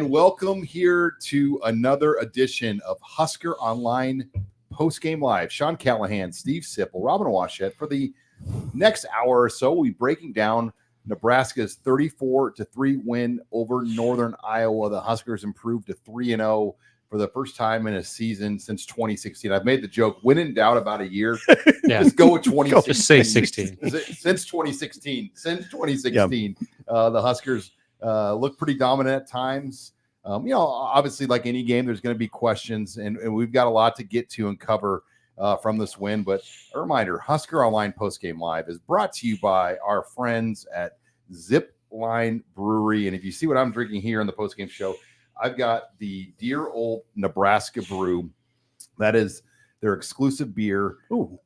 and welcome here to another edition of Husker Online Post-Game Live. Sean Callahan, Steve Sipple, Robin Washett. For the next hour or so, we'll be breaking down Nebraska's 34-3 win over Northern Iowa. The Huskers improved to 3-0 for the first time in a season since 2016. I've made the joke, when in doubt about a year, just go with 2016. Just say 16. Since 2016. The Huskers look pretty dominant at times. Obviously, like any game, there's going to be questions, and we've got a lot to get to and cover from this win. But a reminder, Husker Online Postgame Live is brought to you by our friends at Zipline Brewery. And if you see what I'm drinking here in the postgame show, I've got the dear old Nebraska brew. That is their exclusive beer,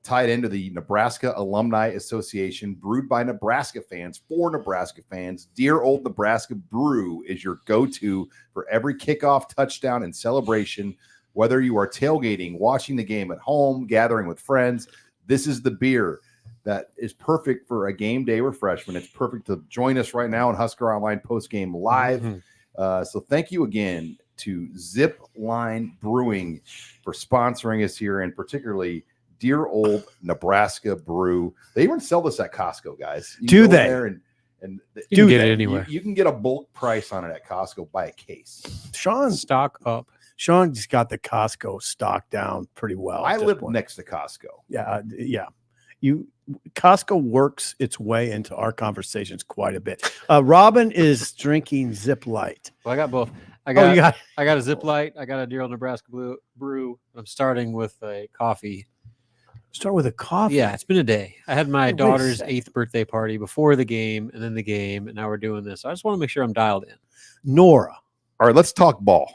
tied into the Nebraska Alumni Association, brewed by Nebraska fans for Nebraska fans. Dear old Nebraska brew is your go-to for every kickoff, touchdown, and celebration. Whether you are tailgating, watching the game at home, gathering with friends, this is the beer that is perfect for a game day refreshment. It's perfect to join us right now on Husker Online Postgame Live. So thank you again to Zipline Brewing for sponsoring us here, and particularly dear old Nebraska brew. They even sell this at Costco, guys. You do they? There and you can get it anywhere. You can get a bulk price on it at Costco by a case. Sean, stock up. Sean just got the Costco stock down pretty well. I live next to Costco. Yeah. Costco works its way into our conversations quite a bit. Robin is drinking Zip Light. Well, I got both. I got a Zip Light. I got a dear old Nebraska brew. I'm starting with a coffee. Start with a coffee? Yeah, it's been a day. I had my daughter's 8th birthday party before the game, and then the game, and now we're doing this. So I just want to make sure I'm dialed in. Nora. All right, let's talk ball.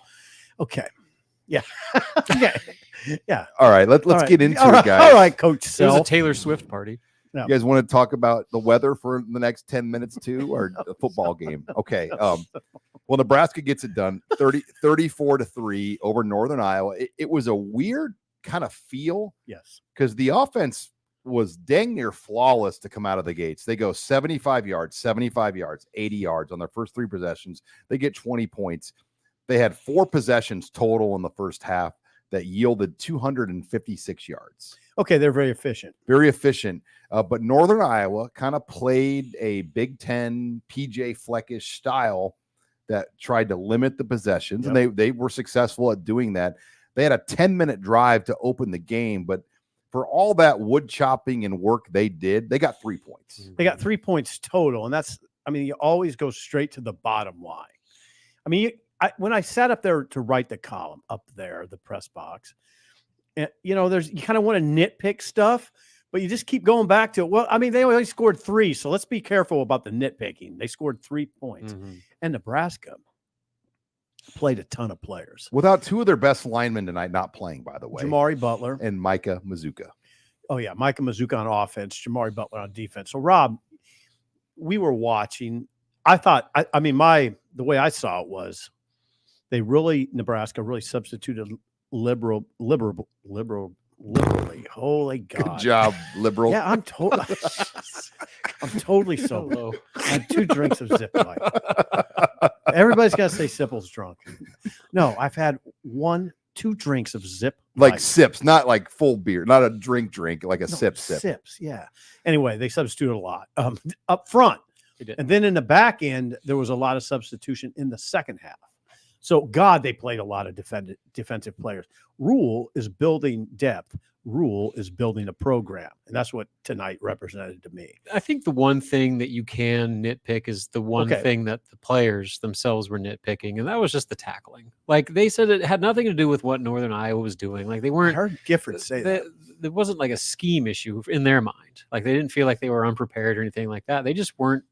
Okay. Yeah. Okay. Yeah. All right. Let's get into it, guys. All right, Coach. It was a Taylor Swift party. You guys want to talk about the weather for the next 10 minutes too, or the football game? Okay. Well, Nebraska gets it done 34-3 over Northern Iowa. It was a weird kind of feel. Yes. Because the offense was dang near flawless to come out of the gates. They go 75 yards, 80 yards on their first 3 possessions. They get 20 points. They had 4 possessions total in the first half that yielded 256 yards. Okay, they're very efficient. Very efficient. But Northern Iowa kind of played a Big Ten PJ Fleckish style that tried to limit the possessions, and they were successful at doing that. They had a 10-minute drive to open the game, but for all that wood chopping and work they did, they got 3 points. They got 3 points total, and you always go straight to the bottom line. I mean, when I sat up there to write the column up there, the press box, and you kind of want to nitpick stuff, but you just keep going back to it. Well, I mean, they only scored 3, so let's be careful about the nitpicking. They scored 3 points, and Nebraska played a ton of players without 2 of their best linemen tonight not playing, by the way, Jamari Butler and Micah Mazuka. Oh yeah, Micah Mazuka on offense, Jamari Butler on defense. So Rob, we were watching. I thought, the way I saw it was, Nebraska really substituted liberally. Holy God. Good job, liberal. Yeah, I'm totally sober. I had 2 drinks of Zip Light. Everybody's got to say Sipple's drunk. No, I've had 2 drinks of Zip Light. Like sips, not like full beer, not a drink, like a sip. Sips, yeah. Anyway, they substituted a lot up front. And then in the back end, there was a lot of substitution in the second half. So, God, they played a lot of defensive players. Rule is building depth. Rule is building a program. And that's what tonight represented to me. I think the one thing that you can nitpick is the one thing that the players themselves were nitpicking, and that was just the tackling. Like, they said it had nothing to do with what Northern Iowa was doing. Like, they weren't. I heard Gifford say that. There wasn't like a scheme issue in their mind. Like, they didn't feel like they were unprepared or anything like that. They just weren't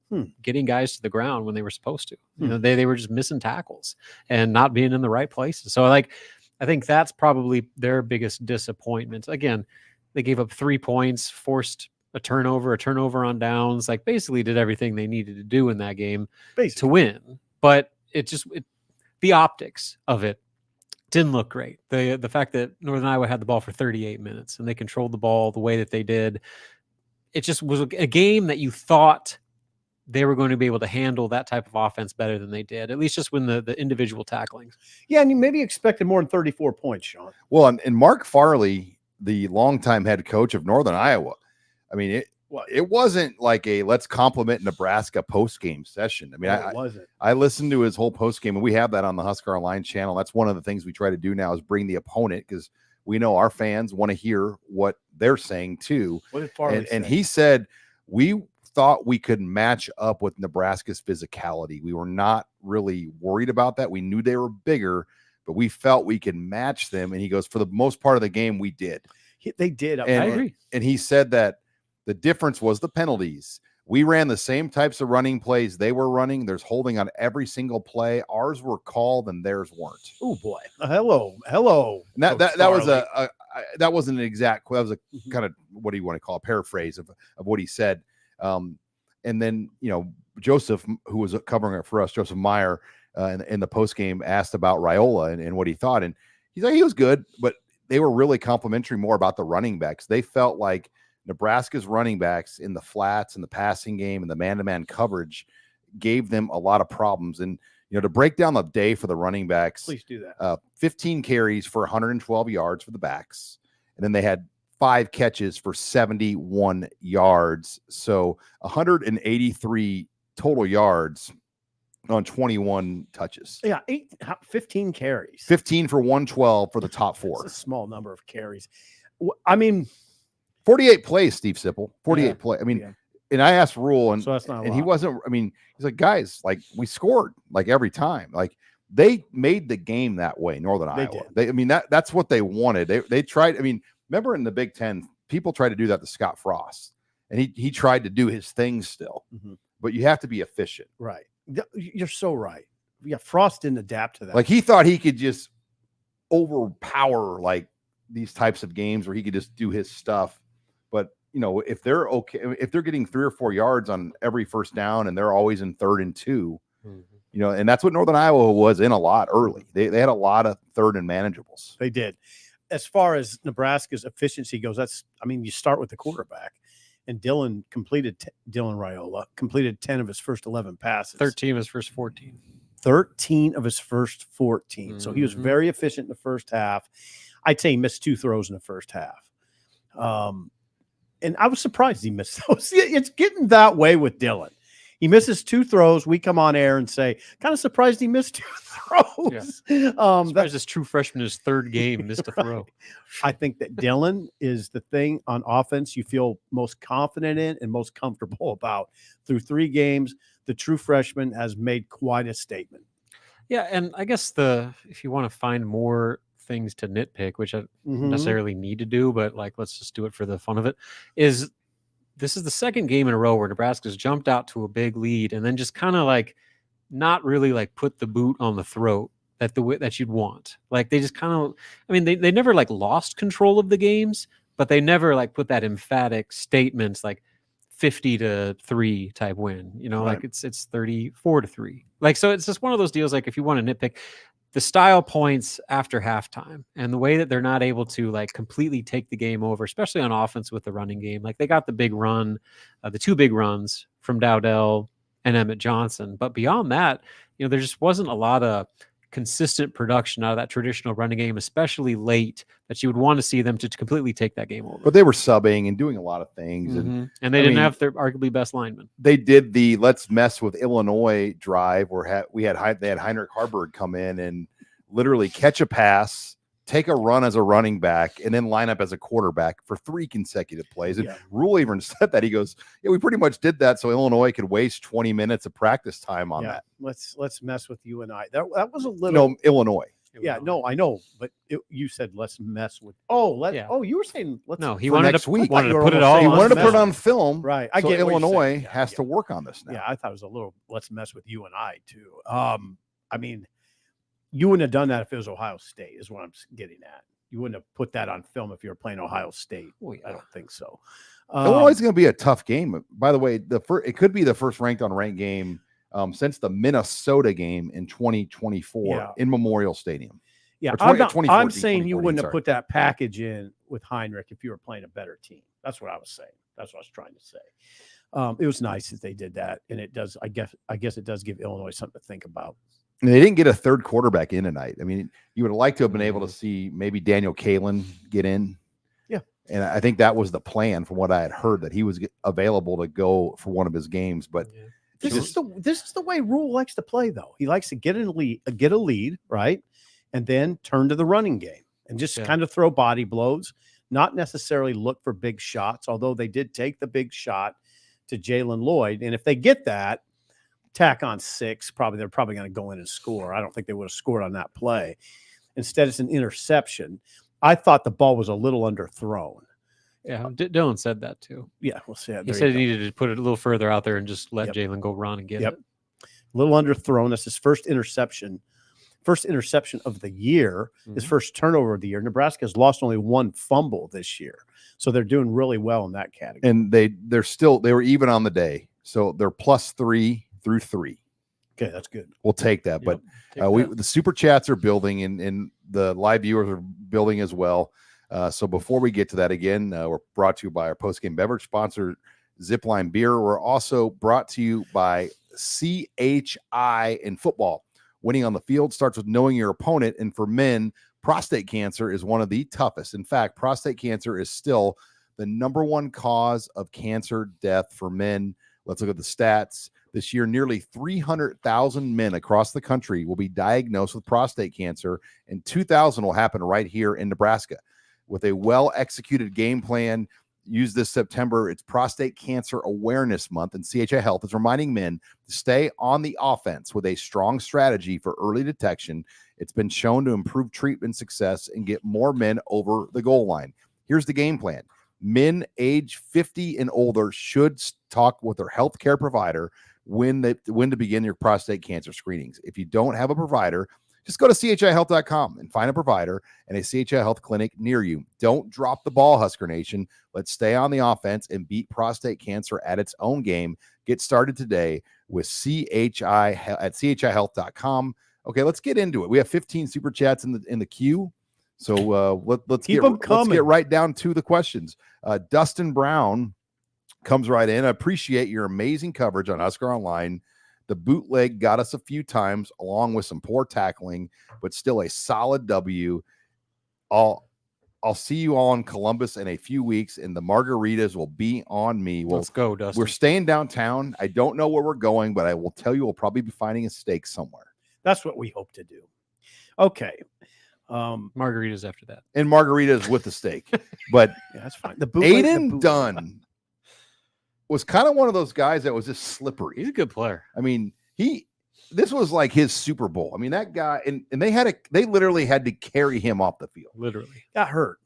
getting guys to the ground when they were supposed to. They were just missing tackles and not being in the right places. So, I think that's probably their biggest disappointment. Again, they gave up 3 points, forced a turnover on downs, like basically did everything they needed to do in that game to win. But the optics of it didn't look great. The fact that Northern Iowa had the ball for 38 minutes and they controlled the ball the way that they did, it just was a game that you thought they were going to be able to handle that type of offense better than they did, at least just when the individual tacklings. Yeah, and you maybe expected more than 34 points, Sean. Well, and Mark Farley, the longtime head coach of Northern Iowa, I mean, it wasn't like a let's compliment Nebraska post-game session. I mean, It wasn't. I listened to his whole post-game, and we have that on the HuskerOnline channel. That's one of the things we try to do now is bring the opponent, because we know our fans want to hear what they're saying too. What did Farley say? And he said, we thought we could match up with Nebraska's physicality. We were not really worried about that. We knew they were bigger, but we felt we could match them. And he goes, for the most part of the game, we did. They did. I agree. And he said that the difference was the penalties. We ran the same types of running plays they were running. There's holding on every single play. Ours were called and theirs weren't. Oh boy. Hello. And that was that wasn't an exact, that was a kind of, what do you want to call a paraphrase of what he said. And then, Joseph, who was covering it for us, Joseph Meyer, in the post game asked about Raiola and what he thought. And he's like, he was good, but they were really complimentary more about the running backs. They felt like Nebraska's running backs in the flats and the passing game and the man-to-man coverage gave them a lot of problems. And, to break down the day for the running backs, Please do that. 15 carries for 112 yards for the backs. And then they had 5 catches for 71 yards. So 183 total yards on 21 touches. Yeah, 15 carries. 15 for 112 for the top 4. That's a small number of carries. I mean, 48 plays, Steve Sipple. 48 play. I mean, yeah. And I asked Rule, and So that's not a and lot. he wasn't. I mean, he's like, guys, like we scored like every time. Like they made the game that way. Northern Iowa. Did. I mean, that's what they wanted. They tried. I mean, remember in the Big Ten, people tried to do that to Scott Frost, and he tried to do his thing still. Mm-hmm. But you have to be efficient. Right. You're so right. Yeah, Frost didn't adapt to that. Like he thought he could just overpower like these types of games where he could just do his stuff. But if they're okay, if they're getting 3 or 4 yards on every first down and they're always in 3rd and 2, and that's what Northern Iowa was in a lot early. They had a lot of 3rd and manageables. They did. As far as Nebraska's efficiency goes, you start with the quarterback. And Dylan Raiola completed 10 of his first 11 passes. 13 of his first 14. 13 of his first 14. Mm-hmm. So he was very efficient in the first half. I'd say he missed 2 throws in the first half. And I was surprised he missed those. It's getting that way with Dylan. He misses 2 throws. We come on air and say, kind of surprised he missed 2 throws. Yeah. Surprised this true freshman, his 3rd game, missed a throw. I think that Dylan is the thing on offense you feel most confident in and most comfortable about. Through 3 games, the true freshman has made quite a statement. Yeah, and I guess if you want to find more things to nitpick, which I don't necessarily need to do, but let's just do it for the fun of it, is this is the 2nd game in a row where Nebraska's jumped out to a big lead and then just kind of not really put the boot on the throat that you'd want. Like they just kind of, they never lost control of the games, but they never put that emphatic statements 50-3 type win, Right. it's 34-3. So it's just one of those deals. If you want to nitpick the style points after halftime and the way that they're not able to completely take the game over, especially on offense with the running game. They got the big run, the 2 big runs from Dowdell and Emmett Johnson. But beyond that, there just wasn't a lot of consistent production out of that traditional running game, especially late, that you would want to see them to completely take that game over. But they were subbing and doing a lot of things. And they didn't have their arguably best lineman. They did the let's mess with Illinois drive where they had Heinrich Harburg come in and literally catch a pass, take a run as a running back, and then line up as a quarterback for 3 consecutive plays. And Rule even said that. He goes, yeah, we pretty much did that so Illinois could waste 20 minutes of practice time on that. Let's mess with UNI. That was a little. No, Illinois. Yeah, no, I know, but you said let's mess with. Oh, you were saying let's. No, he for wanted next to week. wanted to put it all. He on wanted to put it film. on film, Right. I get what you're Illinois saying. has to work on this now. Yeah, I thought it was a little. Let's mess with UNI too. You wouldn't have done that if it was Ohio State. Is what I'm getting at. You wouldn't have put that on film if you were playing Ohio State. Oh, yeah. I don't think so. Illinois is going to be a tough game. By the way, it could be the first ranked on ranked game since the Minnesota game in 2024 in Memorial Stadium. Yeah, 2014, I'm saying you 2014, wouldn't sorry. have put that package in with Heinrich if you were playing a better team. That's what I was saying. That's what I was trying to say. It was nice that they did that, and it does. I guess it does give Illinois something to think about. And they didn't get a third quarterback in tonight. I mean, you would have liked to have been able to see maybe Daniel Kalen get in. Yeah. And I think that was the plan from what I had heard, that he was available to go for one of his games. But this is the way Rule likes to play, though. He likes to get a lead, right? And then turn to the running game and just kind of throw body blows, not necessarily look for big shots, although they did take the big shot to Jalen Lloyd. And if they get that, tack on 6, they're probably going to go in and score. I don't think they would have scored on that play. Instead, it's an interception. I thought the ball was a little underthrown. Yeah, Dylan said that too. Yeah, we'll see. He said he needed to put it a little further out there and just let Jalen go run and get it. A little underthrown. That's his first interception of the year, his first turnover of the year. Nebraska has lost only 1 fumble this year. So they're doing really well in that category. And they were even on the day. So they're +3 through 3. Okay, that's good. We'll take that. But the super chats are building, and the live viewers are building as well. So before we get to that, again, we're brought to you by our post-game beverage sponsor, Zipline Beer. We're also brought to you by CHI in football. Winning on the field starts with knowing your opponent. And for men, prostate cancer is one of the toughest. In fact, prostate cancer is still the #1 cause of cancer death for men. Let's look at the stats. This year, nearly 300,000 men across the country will be diagnosed with prostate cancer, and 2,000 will happen right here in Nebraska. With a well-executed game plan used this September, it's Prostate Cancer Awareness Month, and CHI Health is reminding men to stay on the offense with a strong strategy for early detection. It's been shown to improve treatment success and get more men over the goal line. Here's the game plan. Men age 50 and older should talk with their healthcare provider when to begin your prostate cancer screenings. If you don't have a provider, just go to chihealth.com and find a provider and a CHI Health clinic near you. Don't drop the ball, Husker Nation. Let's stay on the offense and beat prostate cancer at its own game. Get started today with CHI at chihealth.com. Okay, let's get into it. We have 15 super chats in the queue. So let's get right down to the questions. Dustin Brown comes right in. I appreciate your amazing coverage on Husker Online. The bootleg got us a few times, along with some poor tackling, but still a solid W. I'll see you all in Columbus in a few weeks, and the margaritas will be on me. Let's go, Dustin. We're staying downtown. I don't know where we're going, but I will tell you we'll probably be finding a steak somewhere. That's what we hope to do. Okay. Margaritas after that. And margaritas with the steak. But yeah, that's fine. Aiden Dunn was kind of one of those guys that was just slippery. He's a good player. I mean, this was like his Super Bowl. I mean, that guy, and they literally had to carry him off the field. Literally. Got hurt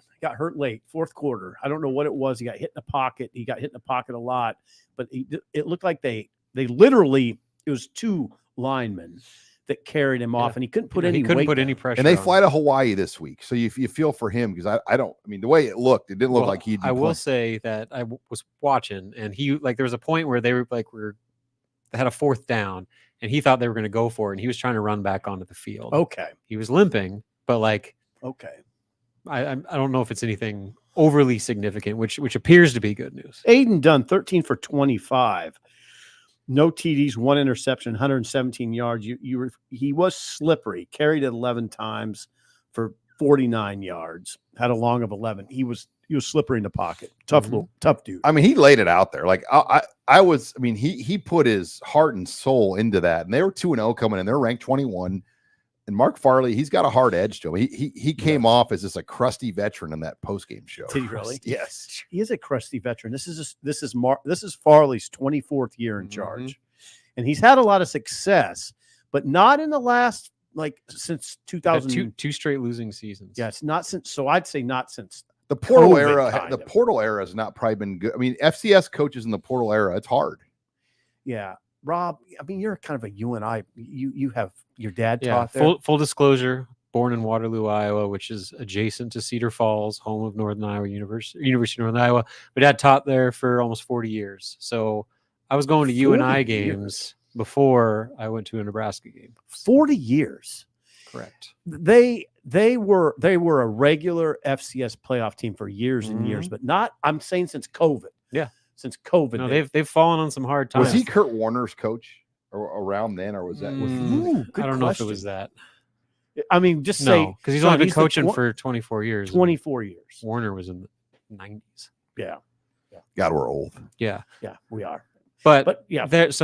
late, 4th quarter. I don't know what it was. He got hit in the pocket. He got hit in the pocket a lot, but it looked like they literally, it was 2 linemen that carried him off, and he couldn't put any pressure. And they fly to Hawaii this week, so you feel for him, because I mean, the way it looked, it didn't look like he'd. I will say that I was watching, and he, like, there was a point where they were like, they had a 4th down, and he thought they were going to go for it, and he was trying to run back onto the field. Okay, he was limping, but like, okay, I don't know if it's anything overly significant, which appears to be good news. Aiden Dunn, 13 for 25. No TDs, 1 interception, 117 yards. He was slippery. Carried it 11 times for 49 yards. Had a long of 11. He was slippery in the pocket. Tough dude. I mean, he laid it out there. Like he put his heart and soul into that. And they were 2-0 coming in. They're ranked 21. And Mark Farley, he's got a hard edge to him. He came off as just a crusty veteran in that postgame show. Did he really? Yes. He is a crusty veteran. This is Farley's 24th year in charge. And he's had a lot of success, but not in the last, since 2000. Two straight losing seasons. Yeah, it's not since. So I'd say not since the portal era. The portal era has not probably been good. I mean, FCS coaches in the portal era, it's hard. Yeah. Rob, I mean, you're kind of a UNI. You have your dad taught there. Full disclosure, born in Waterloo, Iowa, which is adjacent to Cedar Falls, home of Northern Iowa University of Northern Iowa. My dad taught there for almost 40 years. So I was going to UNI games before I went to a Nebraska game. 40 years. Correct. They were a regular FCS playoff team for years and years, but not, I'm saying, since COVID. Yeah. since COVID. No, they've fallen on some hard times. Was he Kurt Warner's coach around then, or was that? I don't know if it was that. I mean, just No, because he's only been the coaching for 24 years. 24 years. Warner was in the 90s. Yeah. God, we're old. Yeah, we are. But yeah, there's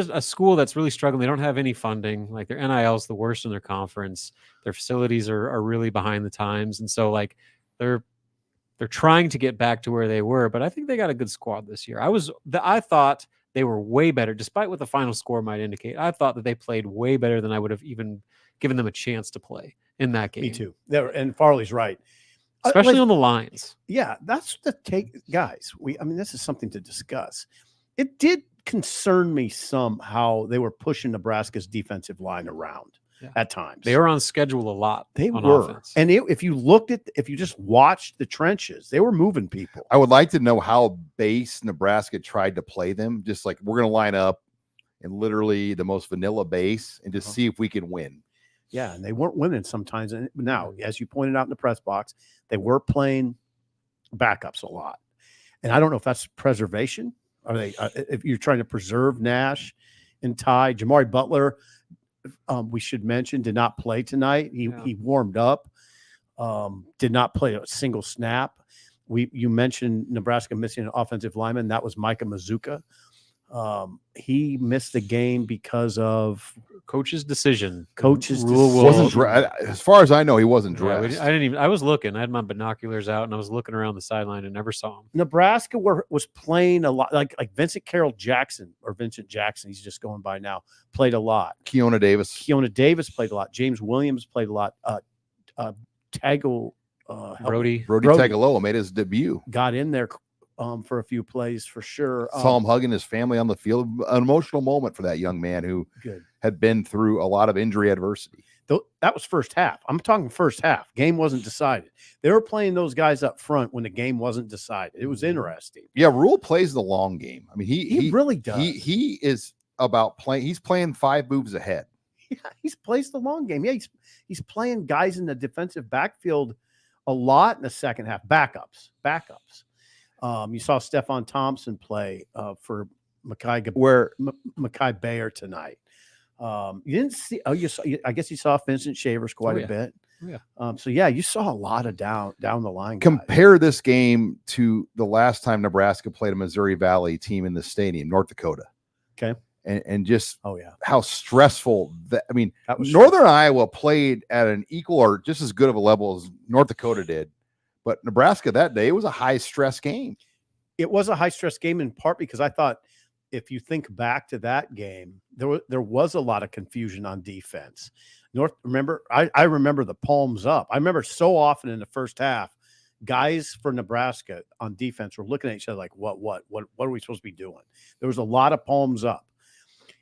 a school that's really struggling. They don't have any funding. Like their NIL is the worst in their conference. Their facilities are really behind the times, and so like they're trying to get back to where they were. But I think they got a good squad this year. I thought they were way better, despite what the final score might indicate. I thought that they played way better than I would have even given them a chance to play in that game. Me too. And Farley's right. Especially on the lines. Yeah, that's the take, guys. This is something to discuss. It did concern me some how they were pushing Nebraska's defensive line around at times. They were on schedule a lot. They on were. Offense. And if you just watched the trenches, they were moving people. I would like to know how base Nebraska tried to play them. Just like we're going to line up in literally the most vanilla base and just see if we can win. Yeah, and they weren't winning sometimes. And now, as you pointed out in the press box, they were playing backups a lot. And I don't know if that's preservation. Are they? If you're trying to preserve Nash and Ty, Jamari Butler, we should mention, did not play tonight. He warmed up, did not play a single snap. You mentioned Nebraska missing an offensive lineman. That was Micah Mazuka. He missed the game because of coach's decision. Wasn't as far as I know, he wasn't dressed. I was looking. I had my binoculars out and I was looking around the sideline and never saw him. Nebraska was playing a lot, like Vincent Jackson. He's just going by now. Played a lot. Keona Davis played a lot. James Williams played a lot. Brody Tagaloa made his debut. Got in there for a few plays for sure. Saw him hugging his family on the field. An emotional moment for that young man who had been through a lot of injury adversity. That was first half. I'm talking first half. Game wasn't decided. They were playing those guys up front when the game wasn't decided. It was interesting. Yeah, Rule plays the long game. I mean, he really does. He is about playing. He's playing 5 moves ahead. Yeah, he's plays the long game. Yeah, he's playing guys in the defensive backfield a lot in the second half. Backups. You saw Stephon Thompson play for Mekhi Bayer tonight. You didn't see. I guess you saw Vincent Shavers quite a bit. Yeah. You saw a lot of down the line. Compare this game to the last time Nebraska played a Missouri Valley team in the stadium, North Dakota. Okay. And just how stressful that. I mean, Northern stressful. Iowa played at an equal or just as good of a level as North Dakota did. But Nebraska that day, it was a high-stress game. It was a high-stress game in part because I thought if you think back to that game, there was a lot of confusion on defense. I remember the palms up. I remember so often in the first half, guys for Nebraska on defense were looking at each other like, what are we supposed to be doing? There was a lot of palms up.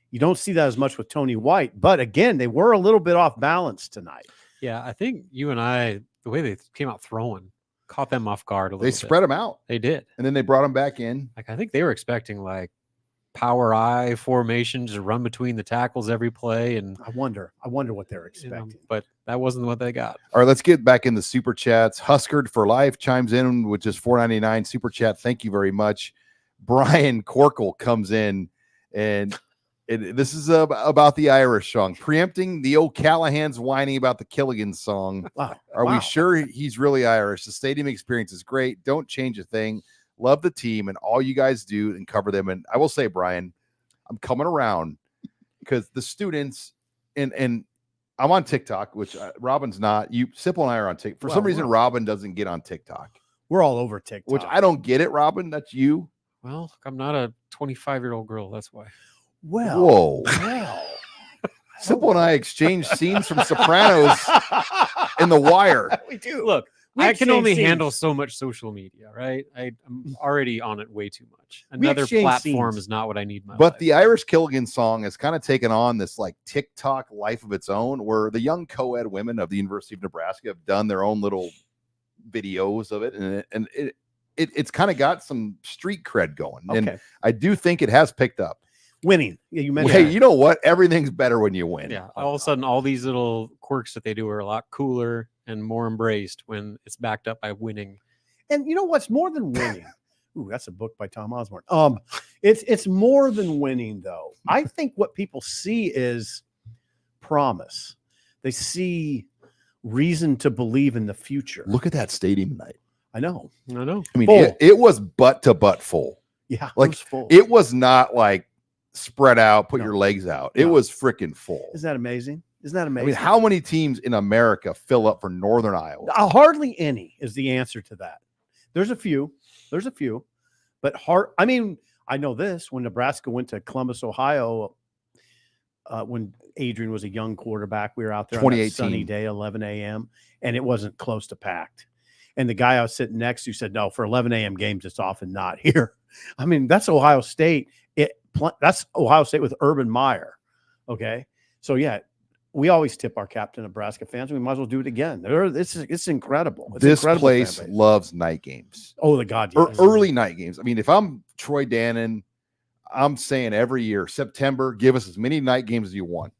You don't see that as much with Tony White, but again, they were a little bit off balance tonight. Yeah, I think UNI, the way they came out throwing, caught them off guard a little bit. They spread them out. They did. And then they brought them back in. Like, I think they were expecting like power I formation, just run between the tackles every play. And I wonder what they're expecting. But that wasn't what they got. All right, let's get back in the super chats. Huskered for Life chimes in, which is $4.99 super chat. Thank you very much. Brian Corkle comes in, and this is about the Irish song, preempting the O'Callahan's whining about the Killigan song. Wow. Are we sure he's really Irish? The stadium experience is great. Don't change a thing. Love the team and all you guys do and cover them. And I will say, Brian, I'm coming around because the students and I'm on TikTok, which Robin's not. Sipple and I are on TikTok. For some reason, Robin doesn't get on TikTok. We're all over TikTok. Which I don't get it, Robin. That's you. Well, I'm not a 25-year-old girl. That's why. Well, whoa. Simple and I exchanged scenes from Sopranos in The Wire. We do. Look, I can only handle so much social media, right? I'm already on it way too much. Another platform is not what I need in my life. The Irish Killigan song has kind of taken on this like TikTok life of its own, where the young co-ed women of the University of Nebraska have done their own little videos of it, and it's kind of got some street cred going. Okay. And I do think it has picked up. Winning. Yeah, you mentioned. Hey, you know what? Everything's better when you win. Yeah. All of a sudden, all these little quirks that they do are a lot cooler and more embraced when it's backed up by winning. And you know what's more than winning? Ooh, that's a book by Tom Osborne. It's more than winning, though. I think what people see is promise. They see reason to believe in the future. Look at that stadium tonight. I know. I mean, Full. it was butt to butt full. Yeah, Like, it was full. It was not like spread out, put No. your legs out. It No. was freaking full. Isn't that amazing? Isn't that I amazing? mean, how many teams in America fill up for Northern Iowa? Hardly any is the answer to that. There's a few, but I mean, I know this when Nebraska went to Columbus, Ohio, when Adrian was a young quarterback, we were out there on that 2018. sunny day, 11 a.m., and it wasn't close to packed. And the guy I was sitting next to said, no, for 11 a.m. games, it's often not here. I mean, that's Ohio State. That's Ohio State with Urban Meyer. Okay. So, yeah, we always tip our cap to Nebraska fans. We might as well do it again. It's incredible. It's This incredible place fan base. loves night games. Oh, the God. Or Yes. early night games. I mean, if I'm Troy Dannon, I'm saying every year, September, give us as many night games as you want,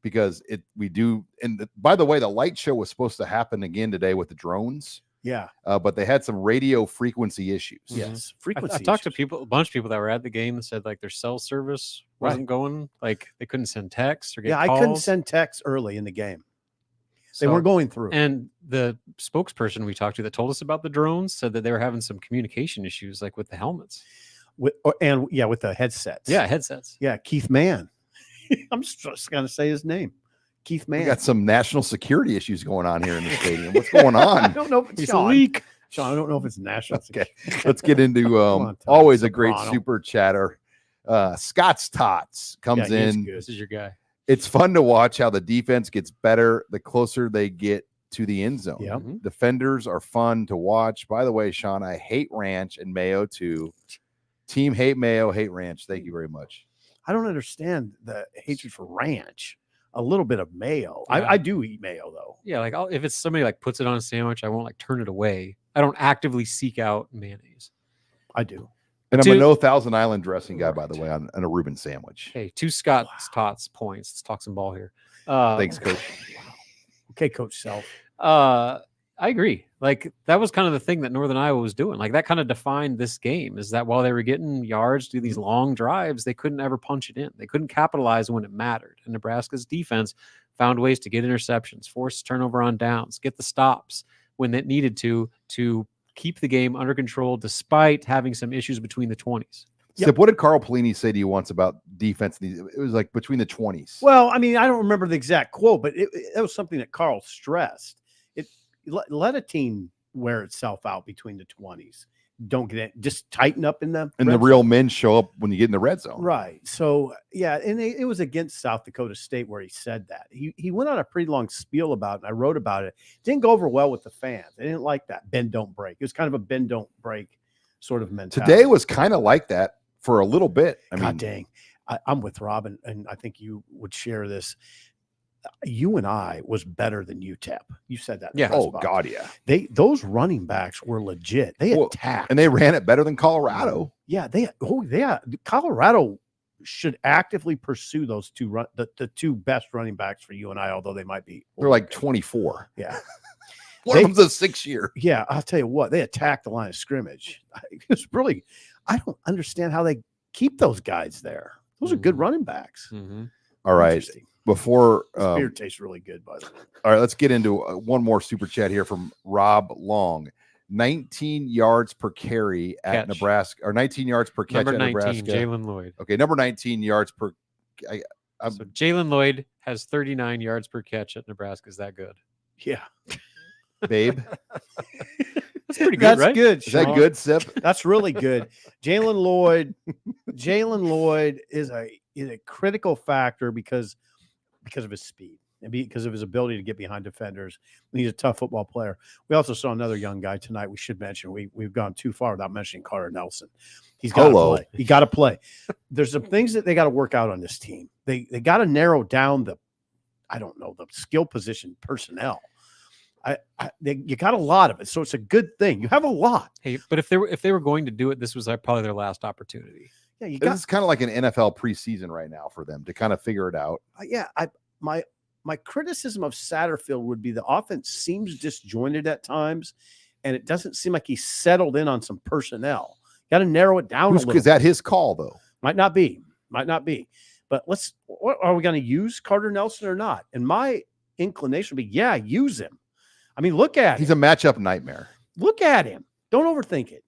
because we do. And by the way, the light show was supposed to happen again today with the drones. Yeah. But they had some radio frequency issues. Yes. I Frequency. talked to issues. a bunch of people that were at the game that said like their cell service wasn't going, like they couldn't send texts or get Yeah, calls. I couldn't send texts early in the game. They So- weren't going through. And the spokesperson we talked to that told us about the drones said that they were having some communication issues, like with the helmets. with the headsets. Yeah, headsets. Yeah, Keith Mann. I'm just going to say his name. Keith We Mann. got some national security issues going on here in the stadium. What's going I on? don't know if it's It's a Sean. leak. Sean, I don't know if it's national. Okay, let's get into on, Tom always a great Soprano. super chatter. Scott's Tots comes Yeah, he's in. good. This is your guy. It's fun to watch how the defense gets better the closer they get to the end zone. Yeah. Mhm. Defenders are fun to watch. By the way, Sean, I hate ranch and mayo too. Team hate mayo, hate ranch. Thank you very much. I don't understand the hatred for ranch. A little bit of mayo. Yeah. I do eat mayo though. Yeah, like if it's somebody like puts it on a sandwich, I won't like turn it away. I don't actively seek out mayonnaise. I do. And I'm Two- a no Thousand Island dressing guy, by the way, on a Reuben sandwich. Hey, 2 Scott's Tots points. Let's talk some ball here. Thanks, Coach. Okay, Coach Self. I agree. Like that was kind of the thing that Northern Iowa was doing. Like that kind of defined this game, is that while they were getting yards through these long drives, they couldn't ever punch it in. They couldn't capitalize when it mattered. And Nebraska's defense found ways to get interceptions, force turnover on downs, get the stops when it needed to keep the game under control despite having some issues between the 20s. Yep. Sip, what did Carl Pelini say to you once about defense? It was like between the 20s. Well, I mean, I don't remember the exact quote, but it was something that Carl stressed. Let a team wear itself out between the 20s. Don't get it. Just tighten up in the And the red real zone. men show up when you get in the red zone. Right. So yeah, and it was against South Dakota State where he said that. He went on a pretty long spiel about it, and I wrote about it. Didn't go over well with the fans. They didn't like that. Bend don't break. It was kind of a bend don't break sort of mentality. Today was kind of like that for a little bit. I God mean, dang. I'm with Robin, and I think you would share this. UNI was better than UTEP. You said that. in the Yeah. press oh box. God, yeah. Those running backs were legit. They Well, attacked. And they ran it better than Colorado. Yeah, Colorado should actively pursue those the two best running backs for UNI, although they might be. They're like 24. Yeah. One of them's a 6-year. Yeah, I'll tell you what, they attacked the line of scrimmage. It's really, I don't understand how they keep those guys there. Those are good running backs. All right. Interesting. Before This beer tastes really good, by the way. all right, let's get into one more super chat here from Rob Long. 19 yards per carry at Catch. Nebraska, or 19 yards per catch Number at 19, Nebraska. Jalen Lloyd. Okay, number 19 yards per. So Jalen Lloyd has 39 yards per catch at Nebraska. Is that good? Yeah. Babe, That's pretty good, That's right? good. is that Sean. good, Sip? That's really good. Jalen Lloyd is a critical factor because of his speed and because of his ability to get behind defenders. He's a tough football player. We also saw another young guy tonight. We should mention we've gone too far without mentioning Carter Nelson. He's got to play. He got to play. There's some things that they got to work out on this team. They got to narrow down the skill position personnel. You got a lot of it, so it's a good thing. You have a lot. Hey, but if they were going to do it, this was probably their last opportunity. Yeah, you This got. is kind of like an NFL preseason right now for them to kind of figure it out. My criticism of Satterfield would be the offense seems disjointed at times, and it doesn't seem like he's settled in on some personnel. Got to narrow it down a little. Is that his call though? Might not be. But are we going to use Carter Nelson or not? And my inclination would be, yeah, use him. I mean, look at him. He's a matchup nightmare. Look at him. Don't overthink it.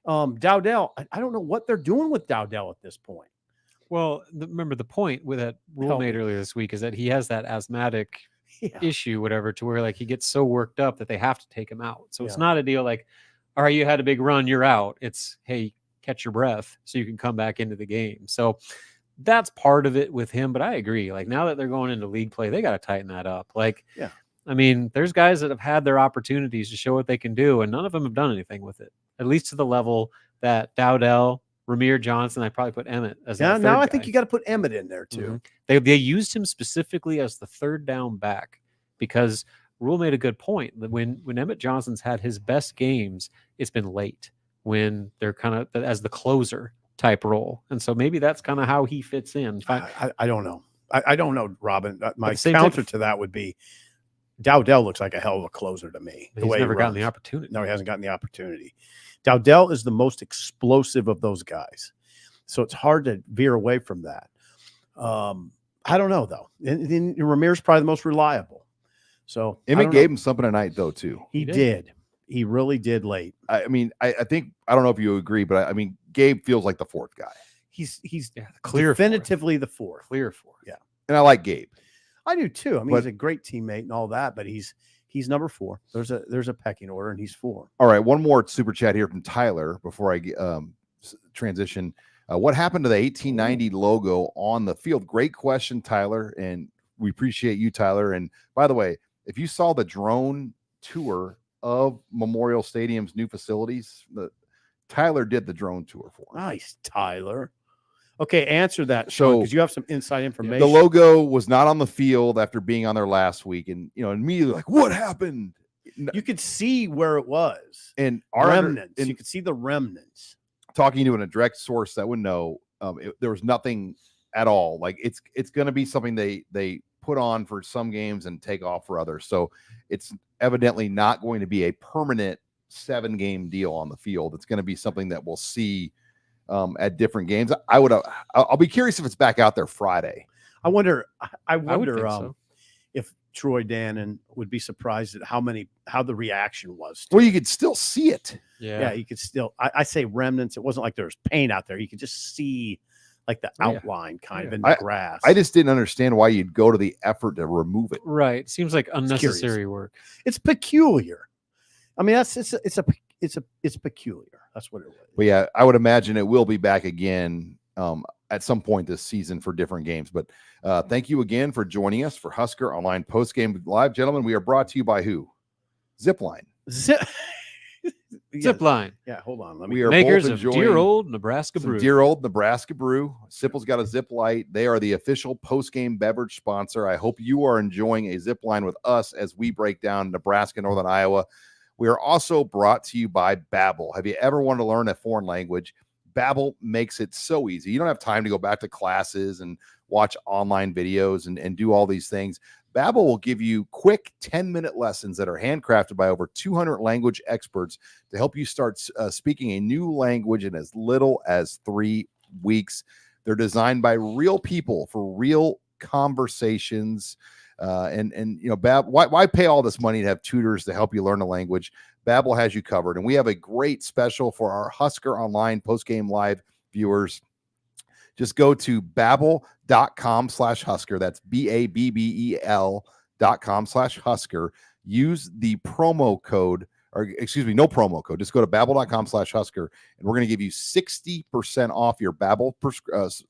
Dowdell, I don't know what they're doing with Dowdell at this point. Well, remember the point with that rule made earlier this week is that he has that asthmatic issue, whatever, to where like he gets so worked up that they have to take him out. So it's not a deal like, all right, you had a big run, you're out. It's, hey, catch your breath so you can come back into the game. So that's part of it with him. But I agree. Like now that they're going into league play, they got to tighten that up. Like, I mean, there's guys that have had their opportunities to show what they can do, and none of them have done anything with it, at least to the level that Dowdell, Ramir Johnson, I probably put Emmett as that third now I guy. think you got to put Emmett in there too. They used him specifically as the third down back because Rule made a good point that when Emmett Johnson's had his best games, it's been late when they're kind of as the closer type role. And so maybe that's kind of how he fits in. I don't know. I don't know, Robin. My counter to that would be Dowdell looks like a hell of a closer to me. He's never gotten the opportunity. No, he hasn't gotten the opportunity. Dowdell is the most explosive of those guys. So it's hard to veer away from that. I don't know, though. And Ramir's probably the most reliable. So Emmett gave him something tonight, though, too. He did. He really did late. I mean, I think, I don't know if you agree, but I mean, Gabe feels like the fourth guy. He's clear definitively the fourth. Clear fourth. Yeah. And I like Gabe. I do too. I mean, he's a great teammate and all that, but he's number 4. There's a pecking order, and he's 4. All right, one more super chat here from Tyler before I transition. What happened to the 1890 logo on the field? Great question, Tyler, and we appreciate you, Tyler. And by the way, if you saw the drone tour of Memorial Stadium's new facilities, Tyler did the drone tour for him. Nice, Tyler. Okay, answer that, so because you have some inside information. The logo was not on the field after being on there last week, and immediately like, what happened? You could see where it was, and remnants. You could see the remnants. Talking to a direct source that would know, there was nothing at all. Like it's going to be something they put on for some games and take off for others. So it's evidently not going to be a permanent 7-game deal on the field. It's going to be something that we'll see at different games. I'll be curious if it's back out there Friday. I wonder so. if Troy Dannon would be surprised at how the reaction was. Well, you could still see it. Yeah, you could still. I say remnants. It wasn't like there was paint out there. You could just see like the outline kind of in the grass. I just didn't understand why you'd go to the effort to remove it. Right. Seems like unnecessary work. It's peculiar. I mean, it's peculiar. That's what it was. But yeah, I would imagine it will be back again at some point this season for different games. But thank you again for joining us for Husker Online Postgame Live. Gentlemen, we are brought to you by who? Zipline. Zipline. Yeah, hold on. We are makers both of enjoying dear old Nebraska brew. Dear old Nebraska brew. Sipple's got a Zip Light. They are the official postgame beverage sponsor. I hope you are enjoying a Zipline with us as we break down Nebraska, Northern Iowa. We are also brought to you by Babbel. Have you ever wanted to learn a foreign language? Babbel makes it so easy. You don't have time to go back to classes and watch online videos and do all these things. Babbel will give you quick 10-minute lessons that are handcrafted by over 200 language experts to help you start speaking a new language in as little as 3 weeks. They're designed by real people for real conversations. Why pay all this money to have tutors to help you learn a language? Babbel has you covered, and we have a great special for our Husker Online postgame live viewers. Just go to babbel.com/Husker. That's BABBEL.com/Husker. Use the promo code, or excuse me, no promo code. Just go to babbel.com/Husker, and we're going to give you 60% off your Babbel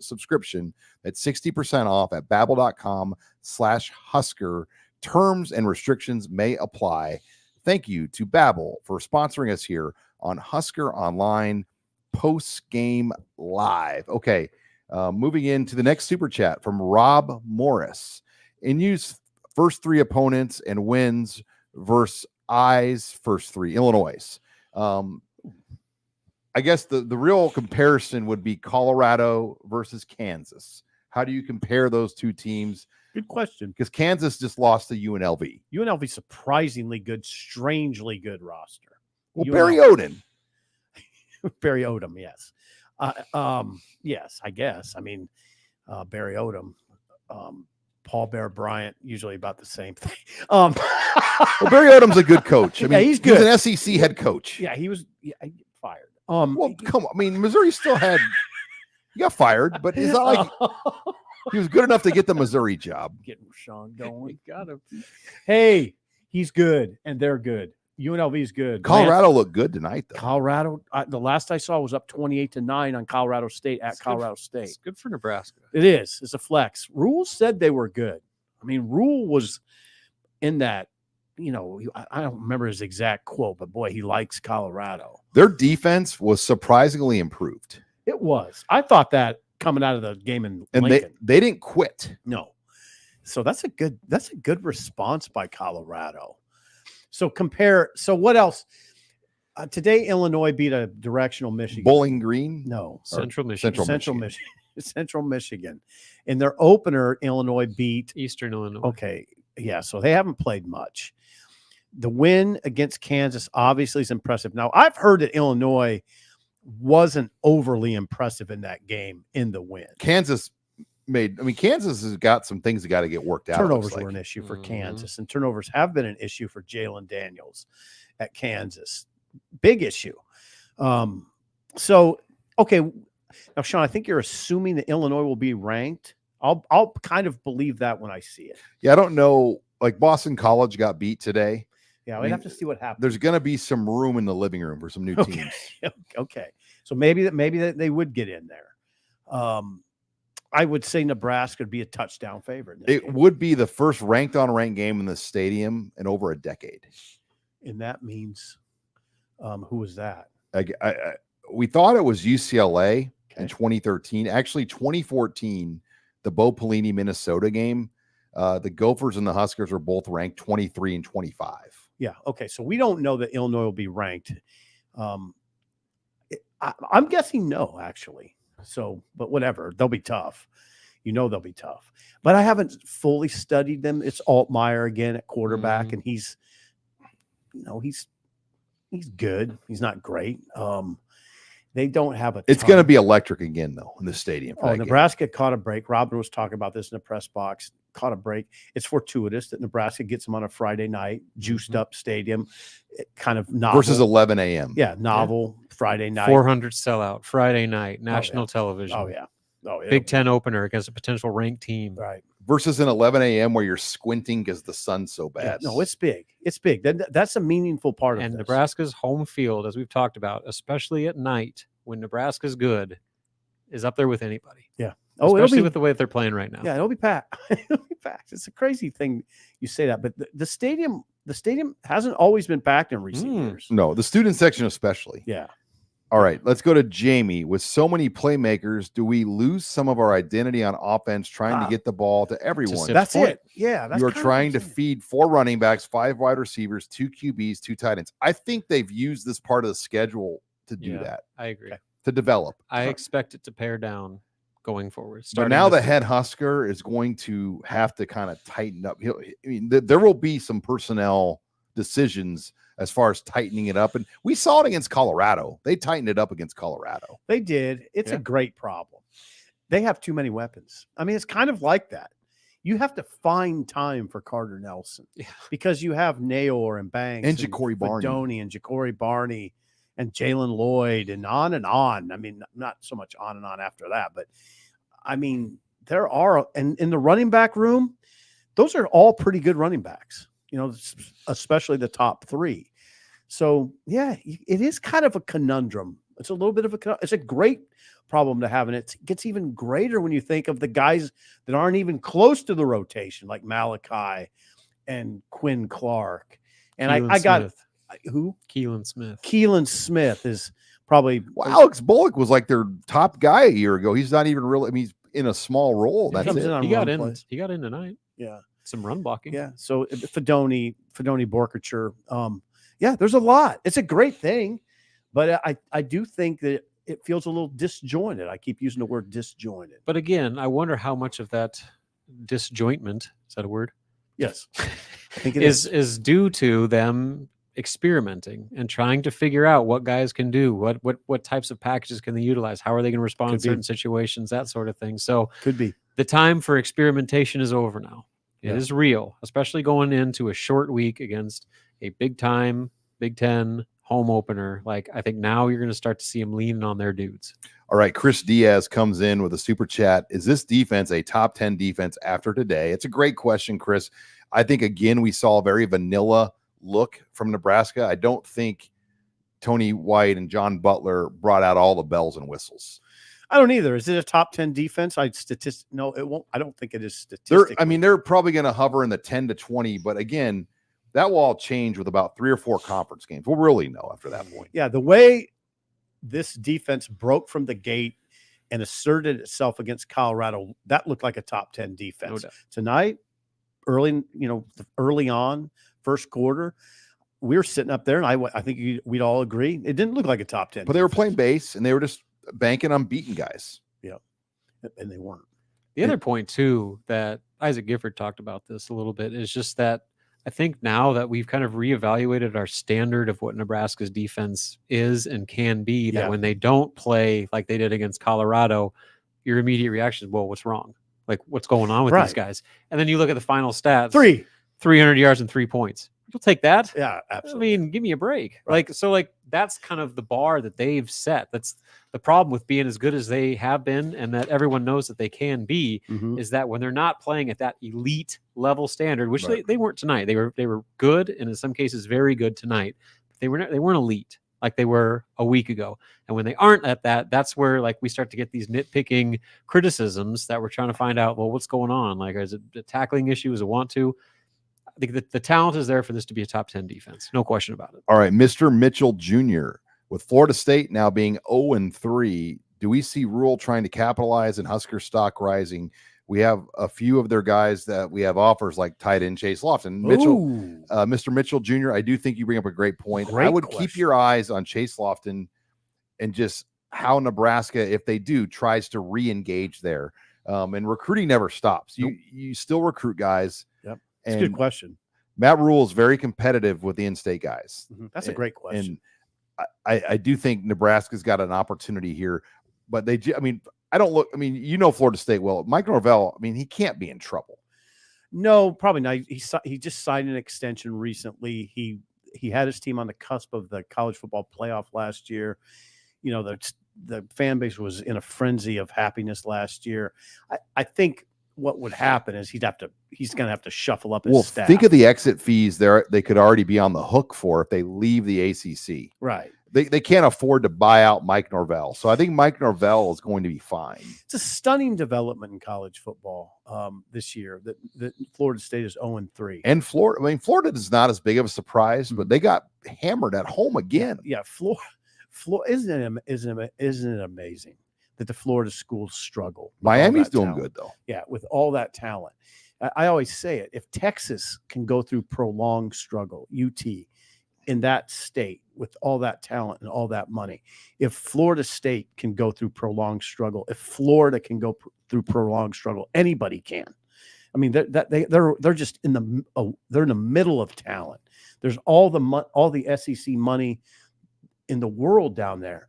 subscription. That's 60% off at babbel.com/Husker. Terms and restrictions may apply. Thank you to Babbel for sponsoring us here on Husker Online Post Game Live. Okay, moving into the next super chat from Rob Morris. In use first 3 opponents and wins versus I's first 3, Illinois. I guess the real comparison would be Colorado versus Kansas. How do you compare those two teams? Good question. Because Kansas just lost to UNLV. UNLV surprisingly good, strangely good roster. Well, Barry Odin. Barry Odom, yes. Yes, I guess. I mean, Barry Odom, Paul Bear Bryant, usually about the same thing. Well, Barry Odom's a good coach. I mean, he's good. He was an SEC head coach. Yeah, he was fired. Well, come on. I mean, Missouri still had. He got fired, but it's not like he was good enough to get the Missouri job. Getting Sean going. We got him. Hey, he's good, and they're good. UNLV's good. Colorado looked good tonight, though. Colorado, the last I saw was up 28-9 on Colorado State at Colorado State. It's good for Nebraska. It is. It's a flex. Rule said they were good. I mean, Rule was in that, I don't remember his exact quote, but boy, he likes Colorado. Their defense was surprisingly improved. It was. I thought that coming out of the game in Lincoln. They didn't quit. No. So that's a good response by Colorado. So what else? Today, Illinois beat a directional Michigan. Bowling Green? No. Central Michigan. Central Michigan. In their opener, Illinois beat Eastern Illinois. Okay. Yeah. So they haven't played much. The win against Kansas obviously is impressive. Now, I've heard that Illinois wasn't overly impressive in that game in the win. Kansas has got some things that got to get worked out. Turnovers were an issue for Kansas, and turnovers have been an issue for Jalen Daniels at Kansas. Big issue. Okay. Now, Sean, I think you're assuming that Illinois will be ranked. I'll kind of believe that when I see it. Yeah, I don't know. Like Boston College got beat today. Yeah, we'd have to see what happens. There's going to be some room in the living room for some new teams. Okay. So maybe that they would get in there. I would say Nebraska would be a touchdown favorite. It would be the first ranked on ranked game in the stadium in over a decade. And that means, who was that? We thought it was UCLA in 2013. Actually, 2014, the Bo Pelini, Minnesota game. The Gophers and the Huskers were both ranked 23 and 25. Yeah. Okay. So we don't know that Illinois will be ranked. I'm guessing no, actually. So, but whatever, they'll be tough. They'll be tough. But I haven't fully studied them. It's Altmaier again at quarterback, and he's good. He's not great. They don't have a. It's going to be electric again, though, in the stadium. Nebraska caught a break. Robin was talking about this in the press box. Caught a break. It's fortuitous that Nebraska gets them on a Friday night, juiced up stadium, kind of novel. Versus 11 a.m. Yeah, novel Friday night. 400 sellout Friday night, national television. Oh yeah. Big Ten opener against a potential ranked team. Right. Versus an 11 a.m. where you're squinting because the sun's so bad. Yeah, no, it's big. It's big. That's a meaningful part of And this. Nebraska's home field, as we've talked about, especially at night when Nebraska's good, is up there with anybody. Yeah. Especially with the way that they're playing right now. Yeah, it'll be packed. It'll be packed. It's a crazy thing you say that, but the stadium hasn't always been packed in recent years. No, the student section especially. Yeah. All right, let's go to Jamie. With so many playmakers, do we lose some of our identity on offense trying to get the ball to everyone? That's it. Yeah. You're trying to feed 4 running backs, 5 wide receivers, 2 QBs, 2 tight ends. I think they've used this part of the schedule to do that. I agree. To develop. I expect it to pare down going forward. But now the head Husker is going to have to kind of tighten up. There will be some personnel decisions as far as tightening it up. And we saw it against Colorado. They tightened it up against Colorado. They did. It's a great problem. They have too many weapons. I mean, it's kind of like that. You have to find time for Carter Nelson because you have Nayor and Banks and Ja'Cory Barney and Ja'Cory Barney and Jalen Lloyd and on and on. I mean, not so much on and on after that, but I mean, there are, and in the running back room, those are all pretty good running backs, especially the top 3. So yeah, it is kind of a conundrum. It's a little bit of it's a great problem to have. And it gets even greater when you think of the guys that aren't even close to the rotation, like Malachi and Quinn Clark. And I got who? Keelan Smith. Keelan Smith is probably Alex Bullock was like their top guy a year ago. He's not even really. I mean, he's in a small role. That's it. He got in tonight. Yeah, some run blocking. Yeah. So Fedoni Borkature. Yeah, there's a lot. It's a great thing, but I do think that it feels a little disjointed. I keep using the word disjointed. But again, I wonder how much of that disjointment, is that a word? Yes. I think it is due to them experimenting and trying to figure out what guys can do, what types of packages can they utilize, how are they going to respond in certain situations, that sort of thing. So Could be. the time for experimentation is over now. It is real, especially going into a short week against a big time Big Ten home opener. Like, I think now you're going to start to see them leaning on their dudes. All right, Chris Diaz comes in with a super chat. Is this defense a top 10 defense after today? It's a great question, Chris. I think, again, we saw a very vanilla look from Nebraska. I don't think Tony White and John Butler brought out all the bells and whistles. I don't either. Is it a top 10 defense? No, it won't. I don't think it is statistically. They're probably going to hover in the 10 to 20, but again, that will all change with about 3 or 4 conference games. We'll really know after that point. Yeah, the way this defense broke from the gate and asserted itself against Colorado, that looked like a top 10 defense. No doubt. Tonight, early on, first quarter, we were sitting up there, and I think we'd all agree it didn't look like a top 10. But they were playing base, and they were just banking on beating guys. Yeah, and they weren't. The other point, too, that Isaac Gifford talked about this a little bit is just that I think now that we've kind of reevaluated our standard of what Nebraska's defense is and can be, that when they don't play like they did against Colorado, your immediate reaction is, well, what's wrong? Like, what's going on with these guys? And then you look at the final stats. 300 yards and 3 points. You'll take that. Yeah, absolutely. I mean, give me a break. Right. That's kind of the bar that they've set. That's the problem with being as good as they have been, and that everyone knows that they can be, is that when they're not playing at that elite level standard, which they weren't tonight. They were good, and in some cases very good tonight. They weren't elite like they were a week ago. And when they aren't at that, that's where we start to get these nitpicking criticisms that we're trying to find out, well, what's going on? Like, is it a tackling issue? Is it want to? I think that the talent is there for this to be a top 10 defense. No question about it. All right, Mr. Mitchell Jr., with Florida State now being 0-3, do we see Rule trying to capitalize and Husker stock rising? We have a few of their guys that we have offers, like tight end Chase Lofton. Mr. Mitchell Jr., I do think you bring up a great point. I would keep your eyes on Chase Lofton and just how Nebraska, if they do, tries to re-engage there. And recruiting never stops. You still recruit guys. Yep. That's a good question. Matt Rule is very competitive with the in-state guys. That's a great question. And I do think Nebraska's got an opportunity here, but Florida State well. Mike Norvell, he can't be in trouble. No, probably not. He just signed an extension recently. He had his team on the cusp of the college football playoff last year. The fan base was in a frenzy of happiness last year. I think what would happen is he's going to have to shuffle up his staff. Think of the exit fees they could already be on the hook for if they leave the ACC. Right. They can't afford to buy out Mike Norvell. So I think Mike Norvell is going to be fine. It's a stunning development in college football this year that Florida State is 0-3. And Florida is not as big of a surprise, but they got hammered at home again. Yeah, Florida isn't it amazing that the Florida schools struggle? Miami's doing good, though. Yeah, with all that talent. I always say it. If Texas can go through prolonged struggle, UT, in that state with all that talent and all that money, if Florida State can go through prolonged struggle, if Florida can go through prolonged struggle, anybody can. They're just in the middle of talent. There's all the SEC money in the world down there.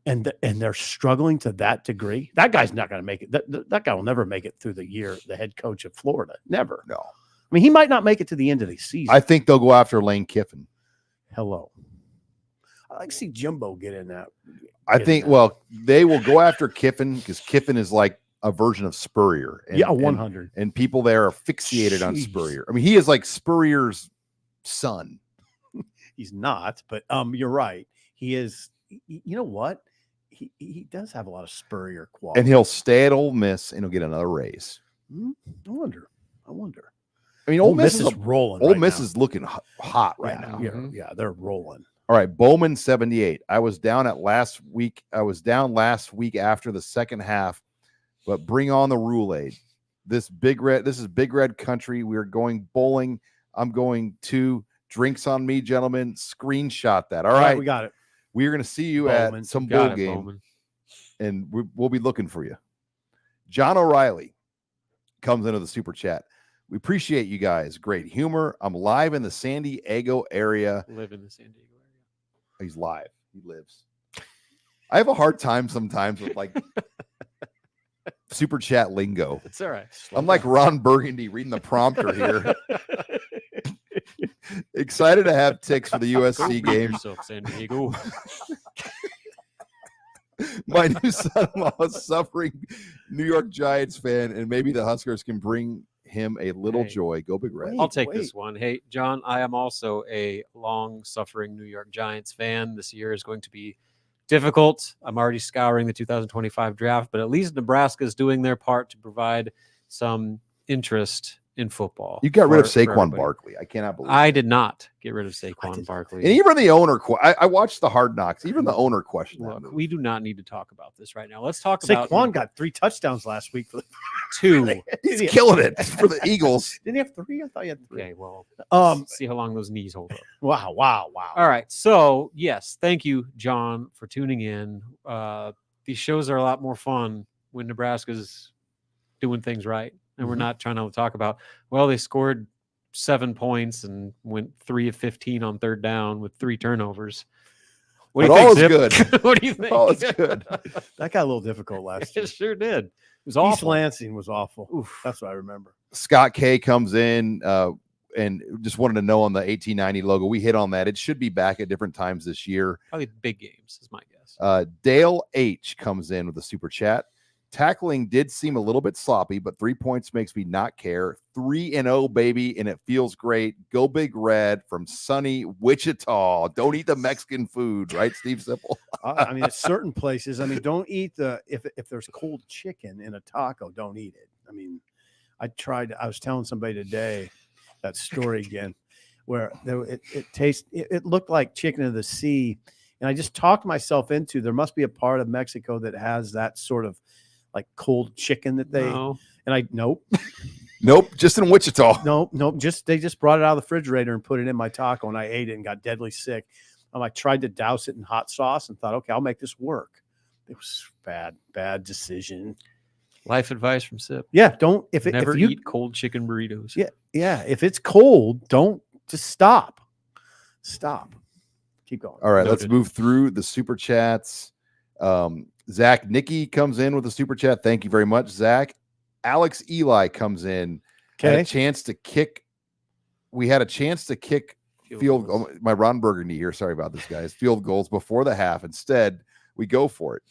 And they're struggling to that degree. That guy's not going to make it. That guy will never make it through the year, the head coach of Florida. Never. No. He might not make it to the end of the season. I think they'll go after Lane Kiffin. Hello. I like to see Jimbo get in that. They will go after Kiffin because Kiffin is like a version of Spurrier. 100. And people there are fixated on Spurrier. He is like Spurrier's son. He's not, but you're right. He is. You know what? He does have a lot of Spurrier quality. And he'll stay at Ole Miss and he'll get another raise. I wonder. Ole Miss is rolling. Ole Miss is looking hot right now. Yeah, they're rolling. All right, Bowman 78. I was down last week after the second half, but bring on the Rule Aid. This is Big Red country. We're going bowling. I'm going to drinks on me, gentlemen. Screenshot that. All right, we got it. We're going to see you Bowman. at some bowl game, and we'll be looking for you. John O'Reilly comes into the super chat. We appreciate you guys. Great humor. I'm live in the San Diego area. Live in the San Diego area. He's live. He lives. I have a hard time sometimes with like super chat lingo. It's all right. I'm like Ron Burgundy reading the prompter here. Excited to have ticks for the USC game. Yourself, San Diego. My new son-in-law is suffering New York Giants fan, and maybe the Huskers can bring him a little joy. Go Big Red. I'll take this one. Hey, John, I am also a long-suffering New York Giants fan. This year is going to be difficult. I'm already scouring the 2025 draft, but at least Nebraska is doing their part to provide some interest in football. You got rid of Saquon Barkley. I cannot believe I did not get rid of Saquon Barkley. And even the owner, I watched the Hard Knocks. Even the owner questioned that. Look, we do not need to talk about this right now. Let's talk about Saquon got 3 touchdowns last week for the 2. He's killing it for the Eagles. Didn't he have 3? I thought he had 3. Okay, well, see how long those knees hold up. Wow. All right. So, yes, thank you, John, for tuning in. These shows are a lot more fun when Nebraska's doing things right. And we're not trying to talk about, well, they scored 7 points and went 3 of 15 on third down with 3 turnovers. What do you think, Zip? Good. What do you think? All is good. That got a little difficult last year. It sure did. It was East awful. Lansing was awful. Oof. That's what I remember. Scott K comes in and just wanted to know on the 1890 logo. We hit on that. It should be back at different times this year. Probably big games is my guess. Dale H comes in with a super chat. Tackling did seem a little bit sloppy, but 3 points makes me not care. 3-0, baby, and it feels great. Go Big Red from sunny Wichita. Don't eat the Mexican food, right, Steve Sipple? I mean, at certain places, I mean, don't eat if there's cold chicken in a taco, don't eat it. I mean, I was telling somebody today that story again, where it looked like chicken of the sea, and I just talked myself into there must be a part of Mexico that has that sort of like cold chicken that nope, just in Wichita. Nope. They just brought it out of the refrigerator and put it in my taco, and I ate it and got deadly sick. I tried to douse it in hot sauce and thought, okay, I'll make this work. It was bad decision. Life advice from Sip. Yeah, don't if you eat cold chicken burritos. Yeah. If it's cold, don't just stop. Keep going. All right, let's move through the super chats. Zach Nicky comes in with a super chat. Thank you very much, Zach. Alex Eli comes in. Okay. We had a chance to kick field goal. My Ron Burgundy here. Sorry about this, guys. Field goals before the half. Instead, we go for it.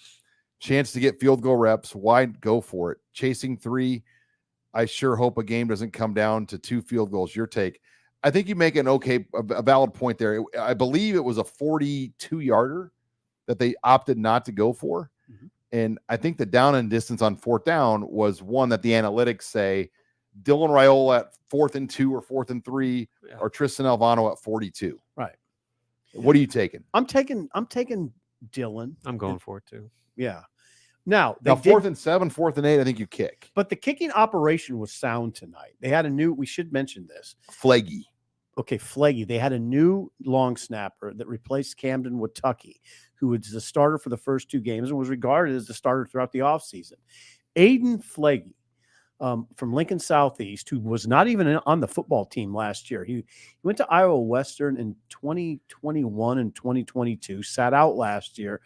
Chance to get field goal reps. Why go for it? Chasing 3. I sure hope a game doesn't come down to 2 field goals. Your take. I think you make a valid point there. I believe it was a 42-yarder that they opted not to go for. Mm-hmm. And I think the down and distance on 4th down was one that the analytics say Dylan Raiola at 4th and 2 or 4th and 3 or Tristan Alvano at 42. Right. What are you taking? I'm taking Dylan. I'm going for it too. Yeah. Now 4th and 7, 4th and 8, I think you kick. But the kicking operation was sound tonight. They had we should mention this. Flaggy. Okay, Flaggy. They had a new long snapper that replaced Camden Watucky, who was the starter for the first 2 games and was regarded as the starter throughout the offseason. Aiden Flaggy from Lincoln Southeast, who was not even on the football team last year. He went to Iowa Western in 2021 and 2022, sat out last year,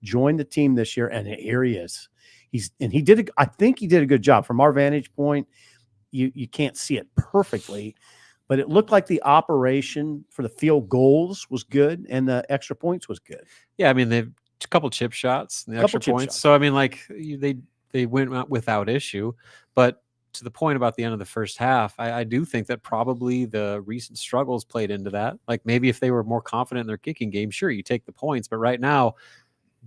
joined the team this year, and here he is. I think he did a good job. From our vantage point, you can't see it perfectly, but it looked like the operation for the field goals was good and the extra points was good. Yeah, I mean, they've a couple chip shots and the extra points. So, I mean, like they went without issue. But to the point about the end of the first half, I do think that probably the recent struggles played into that. Like maybe if they were more confident in their kicking game, sure, you take the points. But right now,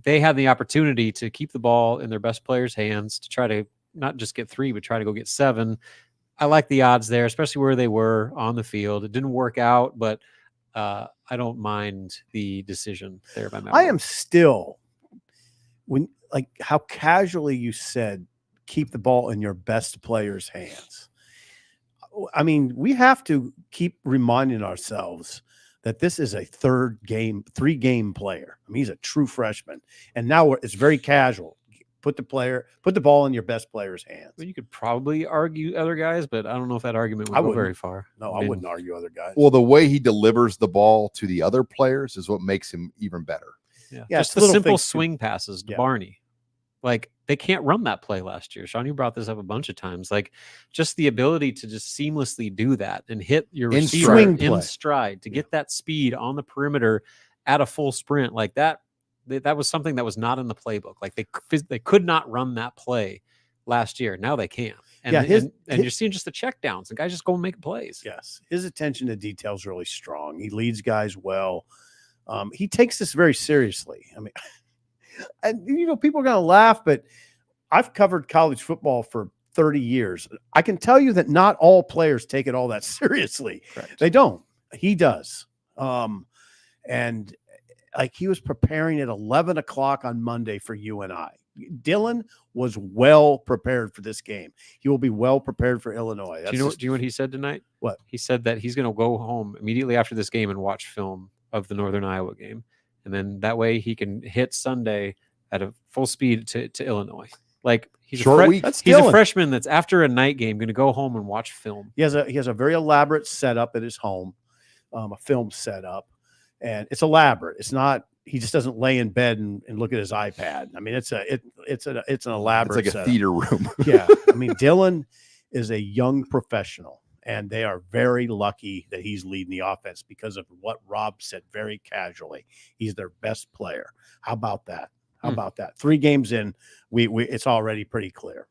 they had the opportunity to keep the ball in their best players' hands to try to not just get 3, but try to go get 7. I like the odds there, especially where they were on the field. It didn't work out, but I don't mind the decision there by Matt. I am still, how casually you said, keep the ball in your best player's hands. I mean, we have to keep reminding ourselves that this is a 3-game player. I mean, he's a true freshman. And now it's very casual. Put the ball in your best player's hands. Well, you could probably argue other guys, but I don't know if that argument would I go wouldn't. very far. No, I wouldn't argue other guys. Well, the way he delivers the ball to the other players is what makes him even better. Yeah, Yeah, just it's the little simple things too. swing passes to Yeah. Barney. Like, they can't run that play last year. Sean, you brought this up a bunch of times. Like, just the ability to just seamlessly do that and hit your In receiver swing play. in stride to get that speed on the perimeter at a full sprint like that. That was something that was not in the playbook. Like, they could not run that play last year. Now they can. And, Yeah, and you're seeing just the check downs and guys just go and make plays. Yes, his attention to detail is really strong. He leads guys well. He takes this very seriously. I mean, and people are going to laugh, but I've covered college football for 30 years. I can tell you that not all players take it all that seriously. Correct. They don't. He does. And like, he was preparing at 11 o'clock on Monday for UNI. Dylan was well prepared for this game. He will be well prepared for Illinois. Do you know what he said tonight? What? He said that he's going to go home immediately after this game and watch film of the Northern Iowa game. And then that way he can hit Sunday at a full speed to Illinois. Like, he's a freshman that's after a night game going to go home and watch film. He has a very elaborate setup at his home, a film setup, and it's elaborate. It's not, he just doesn't lay in bed and look at his iPad. I mean, it's an elaborate. It's like a setup. theater room. Yeah, I mean, Dylan is a young professional, and they are very lucky that he's leading the offense because of what Rob said very casually. He's their best player. How about that? How about that? 3 games in, we it's already pretty clear.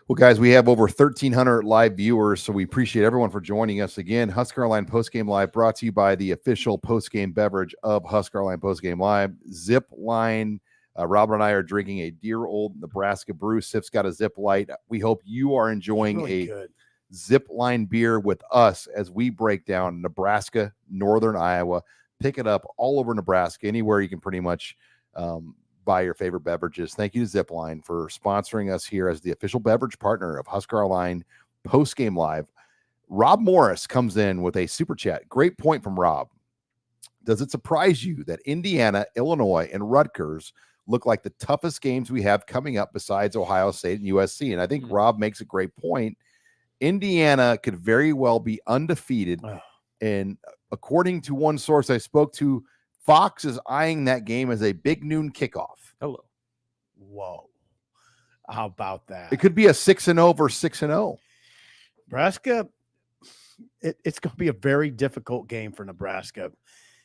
Well, guys, we have over 1,300 live viewers, so we appreciate everyone for joining us again. Husker Online Postgame Live brought to you by the official postgame beverage of Husker Online Postgame Live, Zipline. Robert and I are drinking a dear old Nebraska brew. Sip's got a Zip Light. We hope you are enjoying Really a good Zipline beer with us as we break down Nebraska, Northern Iowa. Pick it up all over Nebraska, anywhere you can pretty much buy your favorite beverages. Thank you to Zipline for sponsoring us here as the official beverage partner of Husker Online Postgame Live. Rob Morris comes in with a super chat. Great point from Rob. Does it surprise you that Indiana, Illinois, and Rutgers look like the toughest games we have coming up besides Ohio State and USC? And I think Rob makes a great point. Indiana could very well be undefeated. And according to one source I spoke to, Fox is eyeing that game as a big noon kickoff. Hello. Whoa. How about that? It could be a 6-0 versus 6-0. Nebraska, it's going to be a very difficult game for Nebraska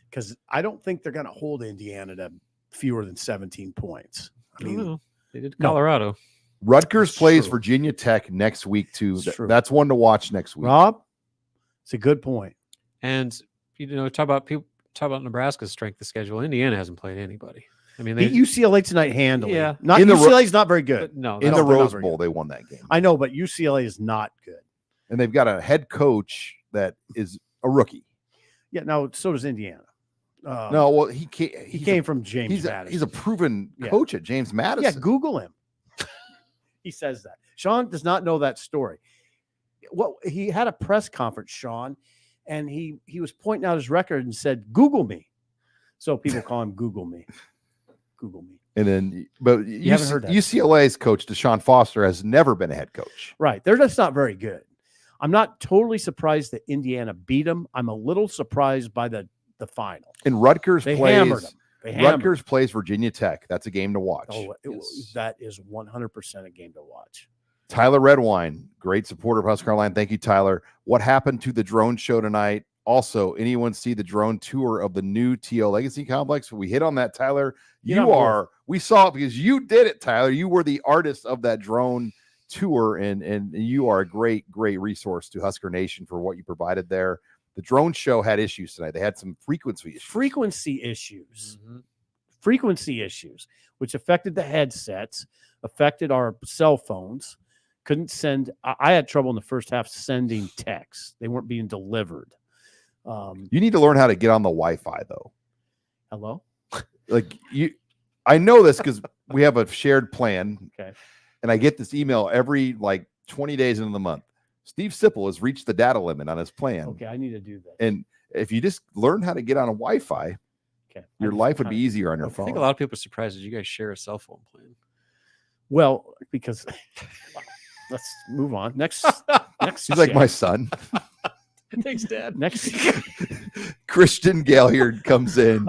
because I don't think they're going to hold Indiana to fewer than 17 points. I mean, they did Colorado. Rutgers plays Virginia Tech next week, too. That's one to watch next week. Rob, it's a good point. And, talk about Nebraska's strength of schedule. Indiana hasn't played anybody. I mean, beat UCLA tonight handily. Yeah. Not UCLA's not very good. No, in the Rose Bowl, they won that game. I know, but UCLA is not good. And they've got a head coach that is a rookie. Yeah, no, so does Indiana. No, well, he came from James Madison. He's a proven coach at James Madison. Yeah, Google him. He says that. Sean does not know that story. Well, he had a press conference, Sean, and he was pointing out his record and said, "Google me." So people call him Google me. Google me. And then, but you haven't heard that. UCLA's coach, Deshaun Foster, has never been a head coach. Right. They're just not very good. I'm not totally surprised that Indiana beat them. I'm a little surprised by the final. And Rutgers hammered them. Rutgers plays Virginia Tech. That's a game to watch. Oh, that is 100% a game to watch. Tyler Redwine, great supporter of Husker Online. Thank you, Tyler. What happened to the drone show tonight? Also, anyone see the drone tour of the new TO Legacy Complex? We hit on that, Tyler. We saw it because you did it, Tyler. You were the artist of that drone tour, and you are a great resource to Husker Nation for what you provided there. The drone show had issues tonight. They had some frequency issues. Frequency issues, which affected the headsets, affected our cell phones. Couldn't send. I had trouble in the first half sending texts. They weren't being delivered. You need to learn how to get on the Wi-Fi, though. Hello? I know this because we have a shared plan. Okay. And I get this email every 20 days into the month. Steve Sipple has reached the data limit on his plan. Okay, I need to do that. And if you just learn how to get on a Wi-Fi, your life would be easier on your phone. I think a lot of people are surprised that you guys share a cell phone plan. Well, because let's move on. Next. He's like my son. Thanks, Dad. Next. Christian Gaillard comes in.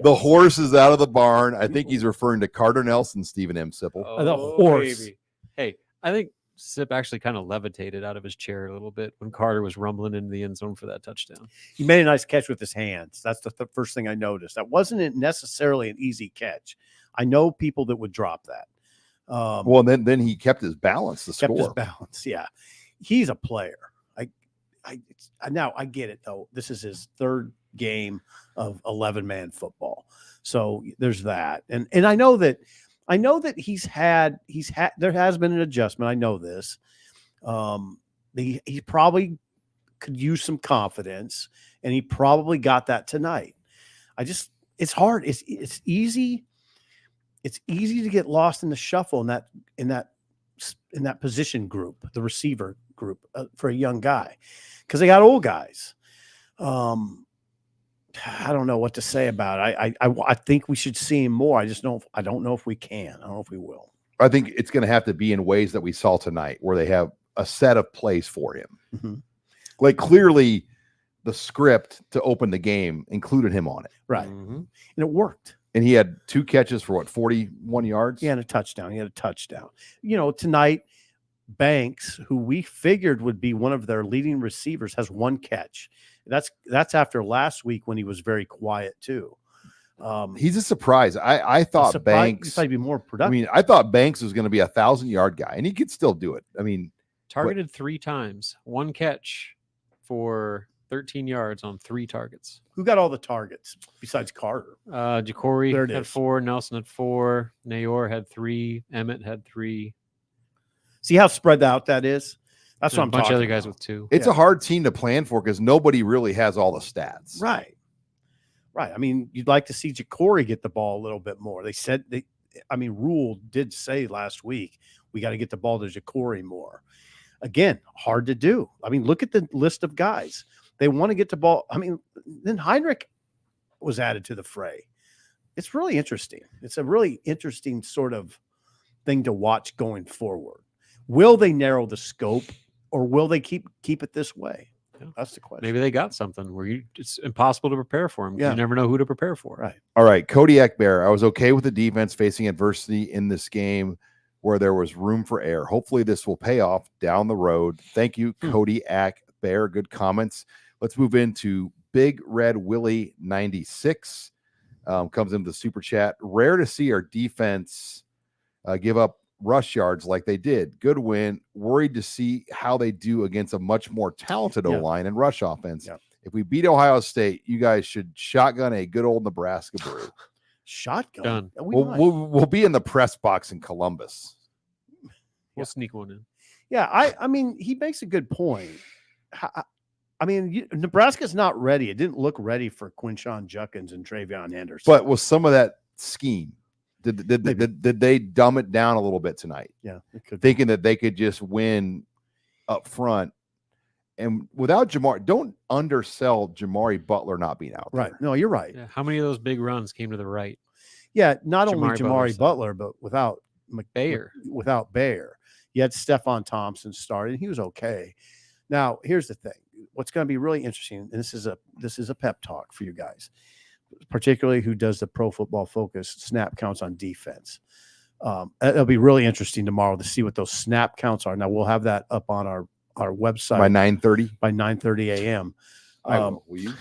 The horse is out of the barn. I think he's referring to Carter Nelson, Stephen M. Sipple. The horse. Baby. Hey, I think Sip actually kind of levitated out of his chair a little bit when Carter was rumbling into the end zone for that touchdown. He made a nice catch with his hands. That's the first thing I noticed. That wasn't necessarily an easy catch. I know people that would drop that. Well, then he kept his balance to kept score. his balance. Yeah, he's a player. Now I get it though. This is his third game of 11-man football, so there's that. And I know that he's had there has been an adjustment. I know this. He probably could use some confidence, and he probably got that tonight. It's hard. It's easy. It's easy to get lost in the shuffle in that position group, the receiver group for a young guy, because they got old guys. I don't know what to say about it. I think we should see him more. I don't know if we can. I don't know if we will. I think it's going to have to be in ways that we saw tonight, where they have a set of plays for him. Mm-hmm. Like clearly, the script to open the game included him on it, Right? Mm-hmm. And it worked. and he had 2 catches for 41 yards. He had a touchdown. Tonight, Banks, who we figured would be one of their leading receivers, has 1 catch. That's after last week when he was very quiet too. He's a surprise. I thought Banks might be more productive. I thought Banks was going to be a 1,000-yard guy, and he could still do it. Targeted 3 times, 1 catch for 13 yards on 3 targets. Who got all the targets besides Carter? Jacory had 4, Nelson had 4, Nayor had 3, Emmett had 3. See how spread out that is? That's what I'm talking about. A bunch of other guys with 2. It's a hard team to plan for because nobody really has all the stats. Right. You'd like to see Jacory get the ball a little bit more. Rule did say last week, we got to get the ball to Jacory more. Again, hard to do. Look at the list of guys. They want to get the ball. Then Heinrich was added to the fray. It's really interesting. It's a really interesting sort of thing to watch going forward. Will they narrow the scope, or will they keep it this way? Yeah. That's the question. Maybe they got something where it's impossible to prepare for him. Yeah. You never know who to prepare for. Right. All right, Kodiak Bear. I was okay with the defense facing adversity in this game where there was room for error. Hopefully this will pay off down the road. Thank you, Kodiak Bear. Good comments. Let's move into Big Red Willie 96. Comes into the super chat. Rare to see our defense give up rush yards like they did. Good win. Worried to see how they do against a much more talented O-line and rush offense. Yeah. If we beat Ohio State, you guys should shotgun a good old Nebraska brew. Shotgun. Done. We'll be in the press box in Columbus. We'll sneak one in. Yeah, he makes a good point. Nebraska's not ready. It didn't look ready for Quinshon Judkins and Travion Henderson. But with some of that scheme, did they dumb it down a little bit tonight? Yeah, it could thinking that they could just win up front. And without Jamari, don't undersell Jamari Butler not being out there. Right. No, you're right. Yeah. How many of those big runs came to the right? Yeah, not only Jamari Jamari Butler, but without Bayer. Without Bayer. You had Stephon Thompson start, and he was okay. Now, here's the thing. What's going to be really interesting, and this is a pep talk for you guys, particularly who does the Pro Football Focus snap counts on defense. It'll be really interesting tomorrow to see what those snap counts are. Now, we'll have that up on our website by 9:30. By 9:30 a.m. Will you?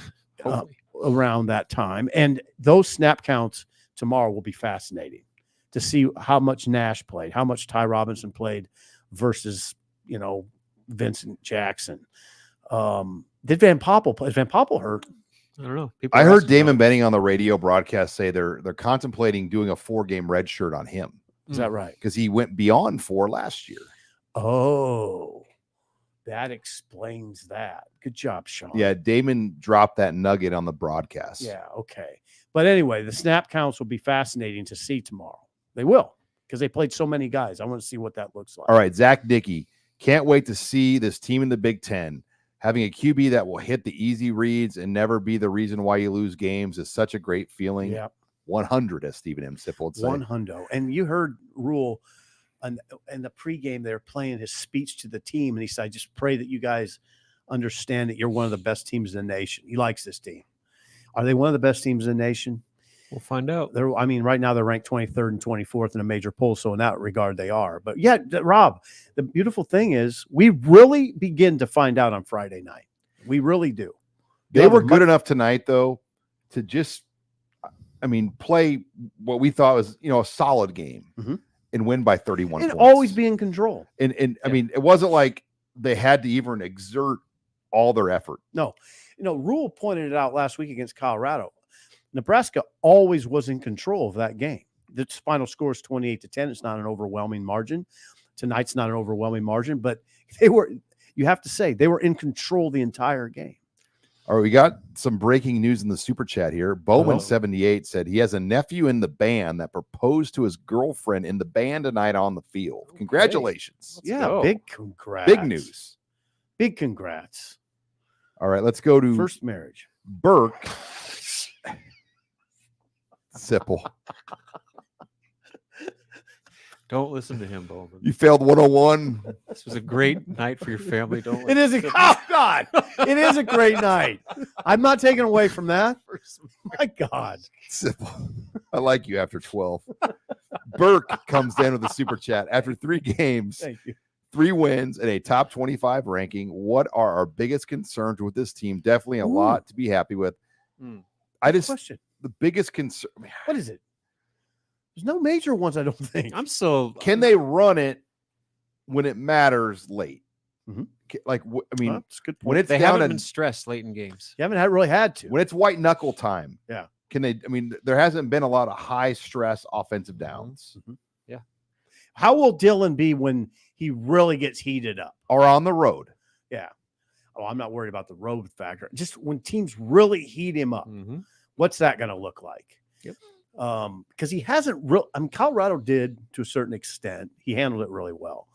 Around that time, and those snap counts tomorrow will be fascinating to see how much Nash played, how much Ty Robinson played versus Vincent Jackson. Did Van Poppel play? Is Van Poppel hurt? I don't know. I heard Damon Benning on the radio broadcast say they're contemplating doing a 4-game red shirt on him. Is that right? Because he went beyond 4 last year. Oh, that explains that. Good job, Sean. Yeah, Damon dropped that nugget on the broadcast. Yeah, okay. But anyway, the snap counts will be fascinating to see tomorrow. They will, because they played so many guys. I want to see what that looks like. All right, Zach Dickey. Can't wait to see this team in the Big Ten. Having a QB that will hit the easy reads and never be the reason why you lose games is such a great feeling. Yeah. 100, as Stephen M. Sipple would say. 100. And you heard Rule in the pregame, they're playing his speech to the team, and he said, I just pray that you guys understand that you're one of the best teams in the nation. He likes this team. Are they one of the best teams in the nation? We'll find out. Right now they're ranked 23rd and 24th in a major poll, so in that regard they are. But yeah, Rob, the beautiful thing is we really begin to find out on Friday night. We really do. They were good enough tonight, though, to just, play what we thought was, a solid game and win by 31 and points. Always be in control. And it wasn't like they had to even exert all their effort. No. Rule pointed it out last week against Colorado. Nebraska always was in control of that game. The final score is 28-10. It's not an overwhelming margin. Tonight's not an overwhelming margin, but you have to say, they were in control the entire game. All right, we got some breaking news in the super chat here. Bowman78 said he has a nephew in the band that proposed to his girlfriend in the band tonight on the field. Congratulations. Yeah, big congrats. Big news. Big congrats. All right, let's go to first marriage. Burke. Sipple. Don't listen to him, Bowman. You failed 101. This was a great night for your family. Don't. It is God. It is a great night. I'm not taking away from that. My God. Sipple. I like you after 12. Burke comes in with a super chat. After 3 games, thank you. 3 wins and a top 25 ranking. What are our biggest concerns with this team? Definitely a lot to be happy with. Question. The biggest concern. What is it? There's no major ones, I don't think. Can they run it when it matters late? Mm-hmm. That's a good point. When they haven't been stressed late in games. You haven't really had to. When it's white knuckle time. Yeah. Can they? There hasn't been a lot of high stress offensive downs. Mm-hmm. Yeah. How will Dylan be when he really gets heated up? Or on the road? Yeah. Oh, I'm not worried about the road factor. Just when teams really heat him up, what's that going to look like? Yep. Because he hasn't Colorado did to a certain extent. He handled it really well.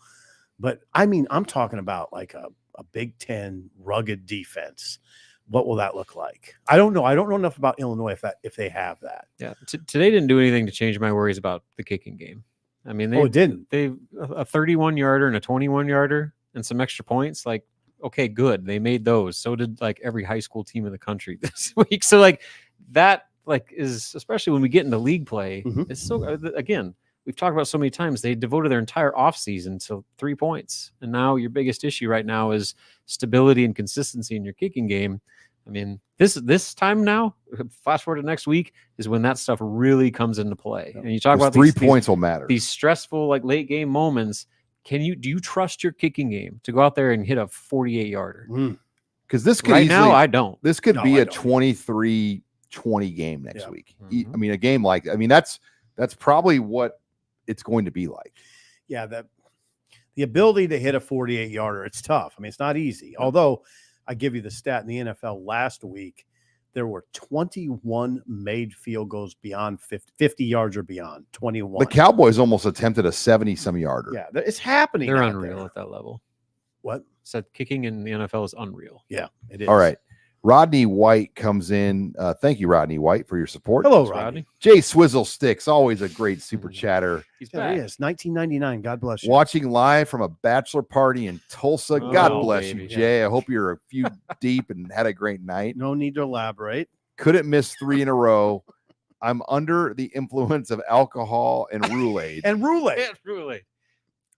But I'm talking about like a Big Ten rugged defense. What will that look like? I don't know. I don't know enough about Illinois if they have that. Yeah. Today didn't do anything to change my worries about the kicking game. It didn't. They a 31-yarder and a 21-yarder and some extra points. Like, okay, good. They made those. So did like every high school team in the country this week. So like that is, especially when we get into league play, it's so, again, we've talked about so many times, they devoted their entire offseason to 3 points. And now your biggest issue right now is stability and consistency in your kicking game. This time now, fast forward to next week, is when that stuff really comes into play. And you talk about 3 points will matter. These stressful, like late game moments. Do you trust your kicking game to go out there and hit a 48-yarder? Because this could now I don't. This could be a 23-20 game next week. A game like that's probably what it's going to be like. Yeah, the ability to hit a 48-yarder, it's tough. It's not easy. Although I give you the stat in the NFL last week, there were 21 made field goals beyond 50 yards or beyond. 21. The Cowboys almost attempted a 70-some yarder. Yeah, it's happening. They're unreal at that level. What? Said kicking in the NFL is unreal. Yeah, it is. All right. Rodney White comes in. Thank you, Rodney White, for your support. Hello, Rodney. Jay Swizzle Sticks, always a great super chatter. He's back. He is. 1999. God bless you. Watching live from a bachelor party in Tulsa. God bless you, Jay. Yeah. I hope you're a few deep and had a great night. No need to elaborate. Couldn't miss 3 in a row. I'm under the influence of alcohol and roulade. Roulade.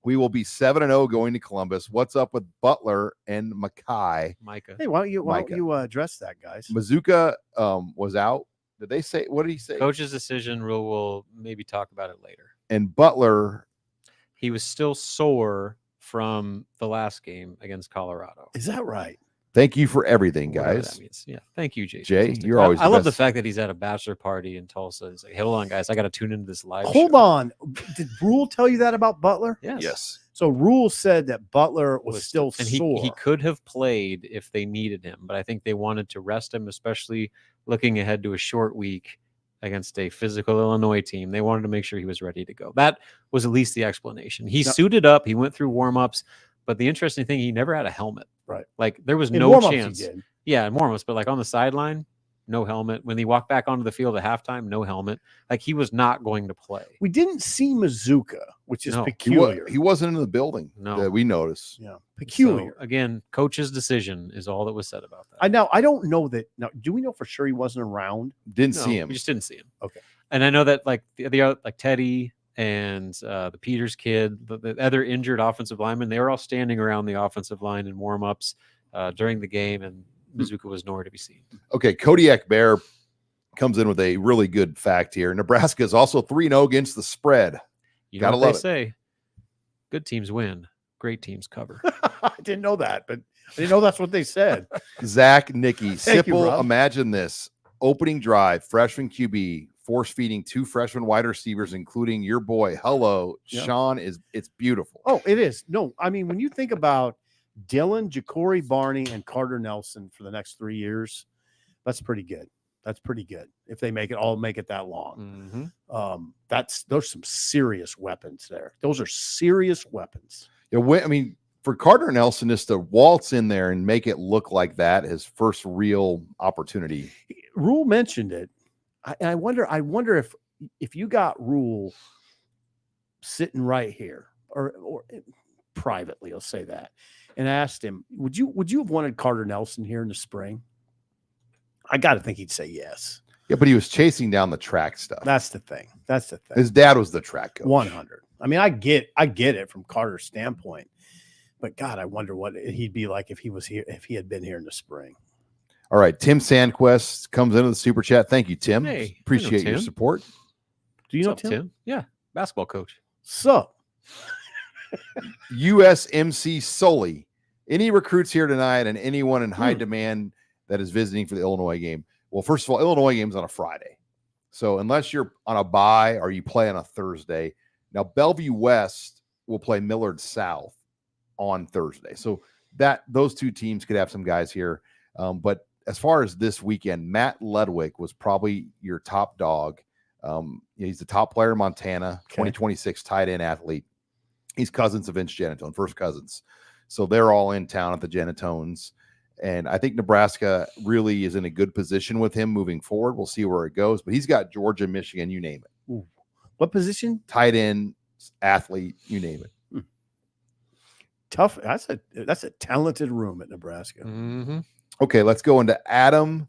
We will be 7-0 going to Columbus. What's up with Butler and Micah? Hey, why don't you address that, guys? Mazuka was out. Did they say? What did he say? Coach's decision. Rule will maybe talk about it later. And Butler, he was still sore from the last game against Colorado. Is that right? Thank you for everything, Whatever guys. that means. Yeah, thank you, Jason. Jay, you're always. I love the fact that he's at a bachelor party in Tulsa. He's like, hey, hold on, guys, I got to tune into this live. Hold on. Did Rule tell you that about Butler? Yes. So Rule said that Butler was still sore. He could have played if they needed him, but I think they wanted to rest him, especially looking ahead to a short week against a physical Illinois team. They wanted to make sure he was ready to go. That was at least the explanation. He suited up. He went through warm-ups, but the interesting thing, he never had a helmet. Right. Like there was In no warm-ups chance. he did. Yeah, in warm-ups, but like on the sideline, no helmet. When he walked back onto the field at halftime, no helmet. Like he was not going to play. We didn't see Mazuka, which is No. peculiar. He wasn't in the building. No. That we noticed. Yeah, peculiar. So, again, coach's decision is all that was said about that. I don't know that. Now, do we know for sure he wasn't around? Didn't No, see him. We just didn't see him. Okay. And I know that like the other, like Teddy and the Peters kid, the other injured offensive linemen, they were all standing around the offensive line in warm-ups during the game, and Mazuka was nowhere to be seen. Okay, Kodiak Bear comes in with a really good fact here. Nebraska is also 3-0 against the spread. You know Gotta what love they it. say? Good teams win. Great teams cover. I didn't know that, but I didn't know that's what they said. Zach, Nicky, Thank you, Sipple, Rob. imagine this. Opening drive, freshman QB, force-feeding 2 freshman wide receivers, including your boy. Hello, Yeah. Sean. It's beautiful. Oh, it is. No, I mean, when you think about Dylan, Ja'Cory Barney, and Carter Nelson for the next 3 years, that's pretty good. That's pretty good. If they make it that long. Those some serious weapons there. Those are serious weapons. Yeah, I mean, for Carter Nelson just to waltz in there and make it look like that, his first real opportunity. Rule mentioned it. I wonder if you got Rule sitting right here or privately, I'll say that, and asked him, would you have wanted Carter Nelson here in the spring? I got to think he'd say yes. Yeah, but he was chasing down the track stuff. That's the thing. His dad was the track coach. 100. I mean, I get it from Carter's standpoint, but God, I wonder what he'd be like if he was here, if he had been here in the spring. All right, Tim Sandquist comes into the super chat. Thank you, Tim. Hey, I know Appreciate your Tim. support. Do you know What's up, Tim? Yeah, basketball coach. So, USMC Sully. Any recruits here tonight and anyone in high demand that is visiting for the Illinois game? Well, first of all, Illinois game's on a Friday. So unless you're on a bye or you play on a Thursday. Now, Bellevue West will play Millard South on Thursday. So those two teams could have some guys here. But as far as this weekend, Matt Ledwick was probably your top dog. He's the top player in Montana, 2026 tight end athlete. He's cousins of Vince Genatone, first cousins. So they're all in town at the Genatones. And I think Nebraska really is in a good position with him moving forward. We'll see where it goes. But he's got Georgia, Michigan, you name it. ooh, what position? Tight end, athlete, you name it. Tough. That's a talented room at Nebraska. Mm-hmm. Okay, let's go into Adam.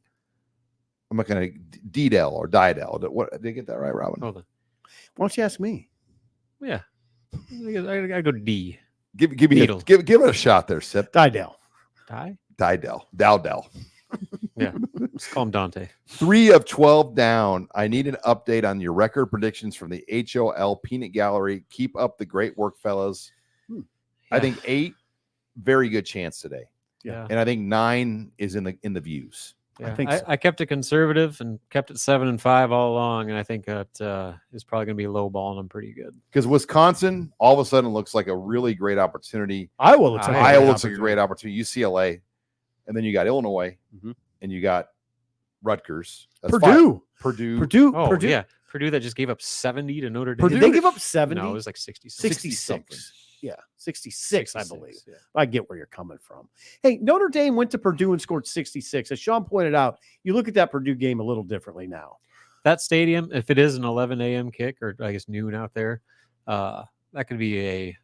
I'm not going to Didel or Didel. What did I get that right, Robin? Hold on. Why don't you ask me? Yeah. I gotta go D. Give me Needle. give it a shot there, Sip. Didel. Die? Dowdell. Yeah. Let's call him Dante. 3 of 12 down. I need an update on your record predictions from the HOL Peanut Gallery. Keep up the great work, fellas. I think 8, very good chance today. Yeah. And I think 9 is in the views. Yeah. think I, so. I kept it conservative and kept it 7 and 5 all along, and I think that is probably going to be low balling them pretty good. Because Wisconsin all of a sudden looks like a really great opportunity. Iowa looks like Iowa looks like a great opportunity. UCLA, and then you got Illinois, Mhm. and you got Rutgers. That's Purdue. 5. Purdue. Oh, Purdue. yeah. Purdue that just gave up 70 to Notre Dame. Did they give up 70? No, it was like 60. 66. Yeah, 66, I believe. Yeah. I get where you're coming from. Hey, Notre Dame went to Purdue and scored 66. As Sean pointed out, you look at that Purdue game a little differently now. That stadium, if it is an 11 a.m. kick, or I guess noon out there, that could be a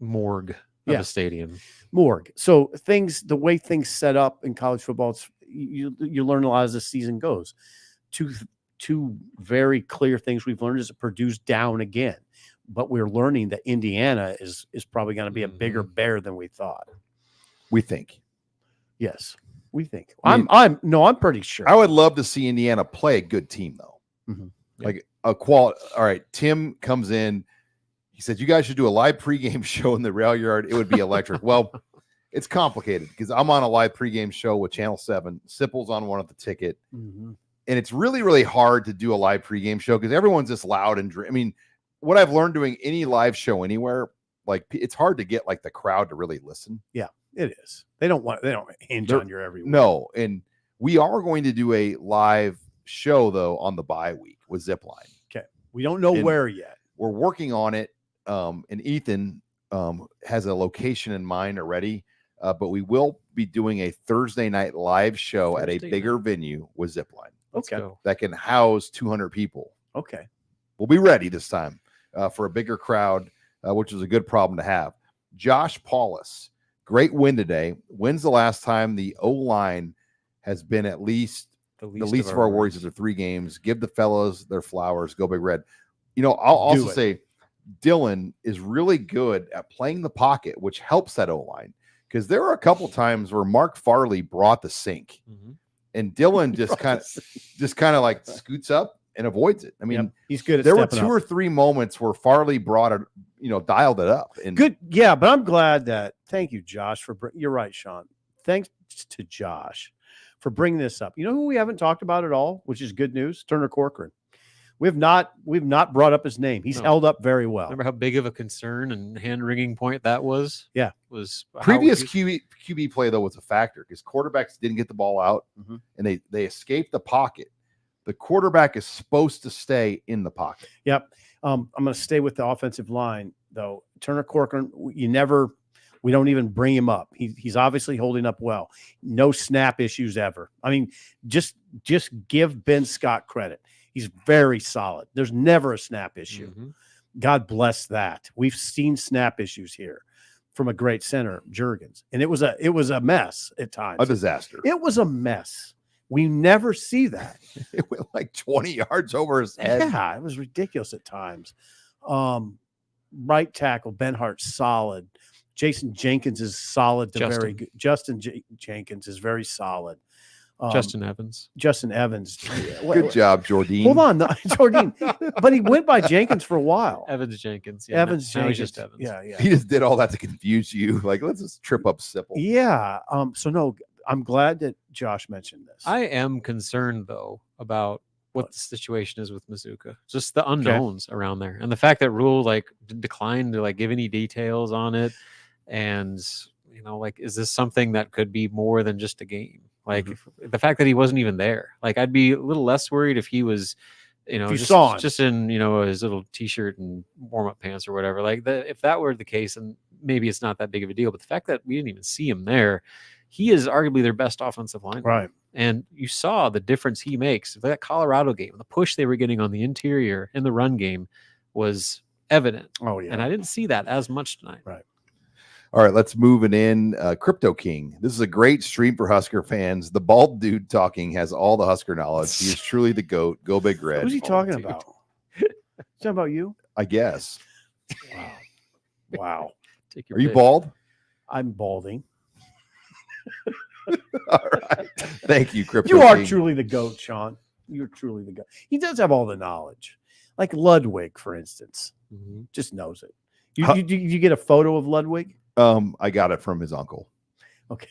morgue of a stadium. Morgue. So the way things set up in college football, it's, you learn a lot as the season goes. Two very clear things we've learned is that Purdue's down again, but we're learning that Indiana is probably going to be a bigger bear than we thought. We think. Yes, we think. I mean, I'm pretty sure. I would love to see Indiana play a good team, though. Mhm. Like a quality. All right, Tim comes in. He said, you guys should do a live pregame show in the rail yard. It would be electric. Well, it's complicated because I'm on a live pregame show with Channel 7. Sipple's on one at the ticket. Mhm. And it's really, really hard to do a live pregame show because everyone's just loud and I mean, what I've learned doing any live show anywhere, like it's hard to get like the crowd to really listen. Yeah, it is. They don't hinge on your every week. No, and we are going to do a live show though on the bye week with Zipline. Okay, we don't know And where yet. We're working on it, and Ethan has a location in mind already. but we will be doing a Thursday night live show at a Thursday bigger night. venue with Zipline Let's Okay. go. that can house 200 people. Okay. We'll be ready this time for a bigger crowd, which is a good problem to have. Josh Paulus, great win today. When's the last time the O-line has been at least the least of our worries after 3 games? Give the fellows their flowers. Go Big Red. I'll also say Dylan is really good at playing the pocket, which helps that O-line, because there were a couple times where Mark Farley brought the sink, and Dylan just kind of like scoots up and avoids it. I mean, he's good at there were stepping 2 up. or 3 moments where Farley brought it, dialed it up. And Good. Yeah, but I'm glad that, thank you, Josh, you're right, Sean. Thanks to Josh for bringing this up. You know who we haven't talked about at all, which is good news? Turner Corcoran. We've not brought up his name. He's held up very well. Remember how big of a concern and hand-wringing point that was? Yeah. Was previous QB play, though, was a factor because quarterbacks didn't get the ball out, and they escaped the pocket. The quarterback is supposed to stay in the pocket. Yep. I'm going to stay with the offensive line, though. Turner Corcoran, we don't even bring him up. He's obviously holding up well. No snap issues ever. I mean, just give Ben Scott credit. He's very solid. There's never a snap issue. God bless that. We've seen snap issues here from a great center, Juergens, and it was a mess at times. A disaster. It was a mess. We never see that. It went like 20 yards over his head. Yeah, it was ridiculous at times. Right tackle, Ben Hart's solid. Jason Jenkins is solid to very good. Justin Jenkins is very solid. Justin Evans. Good job, Jordan. Hold on, Jordan. But he went by Jenkins for a while. Evans Jenkins. Yeah, Evans now Jenkins. He's just Evans. Yeah. He just did all that to confuse you. Like, let's just trip up Sipple. Yeah. So no, I'm glad that Josh mentioned this. I am concerned though about what the situation is with Mazuka. Just the unknowns around there, and the fact that Rule declined to give any details on it. And is this something that could be more than just a game? The fact that he wasn't even there, I'd be a little less worried if he was, just in, his little t-shirt and warm-up pants or whatever. If that were the case, and maybe it's not that big of a deal, but the fact that we didn't even see him there, he is arguably their best offensive lineman. Right. And you saw the difference he makes. That Colorado game, the push they were getting on the interior in the run game was evident. Oh yeah. And I didn't see that as much tonight. Right. All right, let's move it in. Crypto King. This is a great stream for Husker fans. The bald dude talking has all the Husker knowledge. He is truly the GOAT. Go Big Red. Who's he talking about? Talking about you? I guess. Wow. Are you bald? I'm balding. All right. Thank you, Crypto You are King. truly the GOAT, Sean. You're truly the GOAT. He does have all the knowledge. Like Ludwig, for instance. Just knows it. You get a photo of Ludwig? I got it from his uncle. Okay.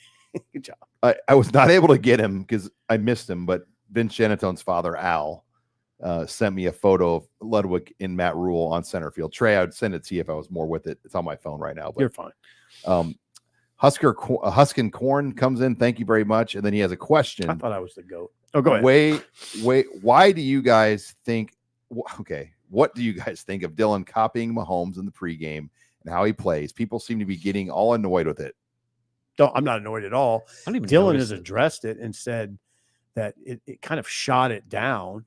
Good job. I was not able to get him because I missed him, but Vince Shenatone's father, Al, sent me a photo of Ludwig in Matt Rule on center field. Trey, I would send it to you if I was more with it. It's on my phone right now. But you're fine. Huskin Corn comes in. Thank you very much. And then he has a question. I thought I was the GOAT. Oh, go ahead. Wait. Why do you guys think? Okay. What do you guys think of Dylan copying Mahomes in the pregame and how he plays? People seem to be getting all annoyed with it. No, I'm not annoyed at all. Dylan has addressed it and said that it kind of shot it down.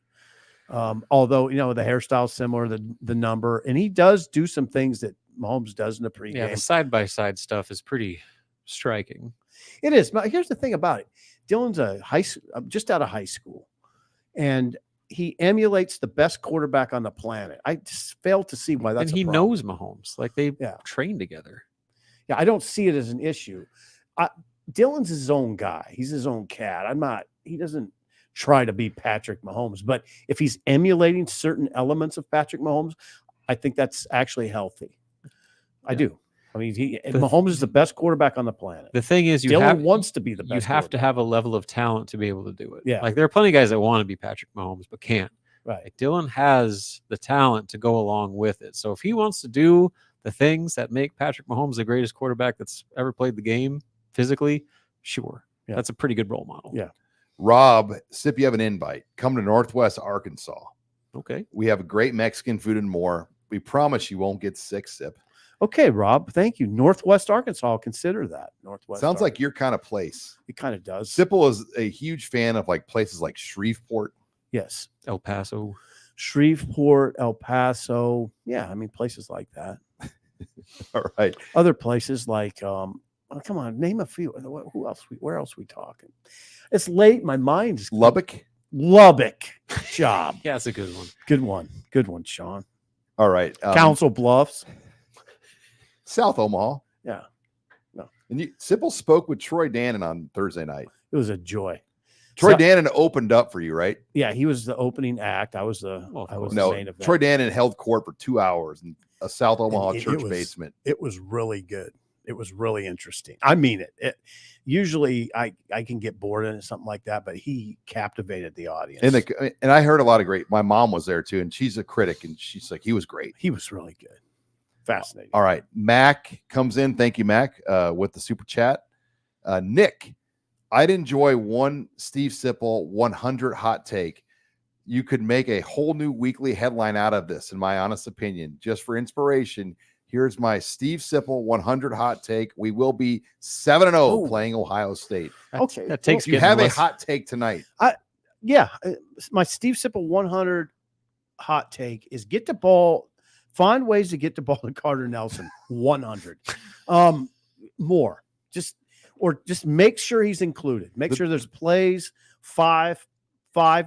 Although, the hairstyle's similar, the number, and he does do some things that Mahomes does in the pregame. Yeah, the side-by-side stuff is pretty striking. It is. But here's the thing about it. Dylan's just out of high school, and he emulates the best quarterback on the planet. I just fail to see why that's and he knows Mahomes. They train together. Yeah, I don't see it as an issue. Dylan's his own guy. He's his own cat. He doesn't try to be Patrick Mahomes, but if he's emulating certain elements of Patrick Mahomes, I think that's actually healthy. I do. I mean, Mahomes is the best quarterback on the planet. The thing is, Dylan wants to be the best. You have to have a level of talent to be able to do it. Yeah. There are plenty of guys that want to be Patrick Mahomes, but can't. Right. Dylan has the talent to go along with it. So if he wants to do the things that make Patrick Mahomes the greatest quarterback that's ever played the game physically, sure. Yeah. That's a pretty good role model. Yeah. Rob, Sip, you have an invite. Come to Northwest Arkansas. Okay. We have great Mexican food and more. We promise you won't get sick, Sip. Okay, Rob, thank you. Northwest Arkansas, I'll consider that. Northwest Sounds like Arkansas. your kind of place. It kind of does. Sipple is a huge fan of like places like Shreveport. Yes. El Paso. Shreveport, El Paso. Yeah, I mean, places like that. All right. Other places like, oh, come on, name a few. Who else? Where else we talking? It's late. My mind is Lubbock. Job. Yeah, that's a good one. Good one, Sean. All right. Council Bluffs. South Omaha. Yeah. No. And Sipple spoke with Troy Dannon on Thursday night. It was a joy. Troy Dannon opened up for you, right? Yeah, he was the opening act. I was the main event. Troy Dannon held court for 2 hours in a South Omaha church basement. It was really good. It was really interesting. I mean it. Usually I can get bored in something like that, but he captivated the audience. And I heard a lot of great. My mom was there too, and she's a critic, and she's like, he was great. He was really good. Fascinating. All right. Mac comes in. Thank you, Mac, with the super chat. Nick, I'd enjoy one Steve Sipple 100 hot take. You could make a whole new weekly headline out of this, in my honest opinion. Just for inspiration, here's my Steve Sipple 100 hot take. We will be 7-0 playing Ohio State. Okay. That takes you have a hot take tonight. Yeah. My Steve Sipple 100 hot take is get the ball, find ways to get the ball to Carter Nelson 100. More. Just make sure he's included. Make sure there's plays, 5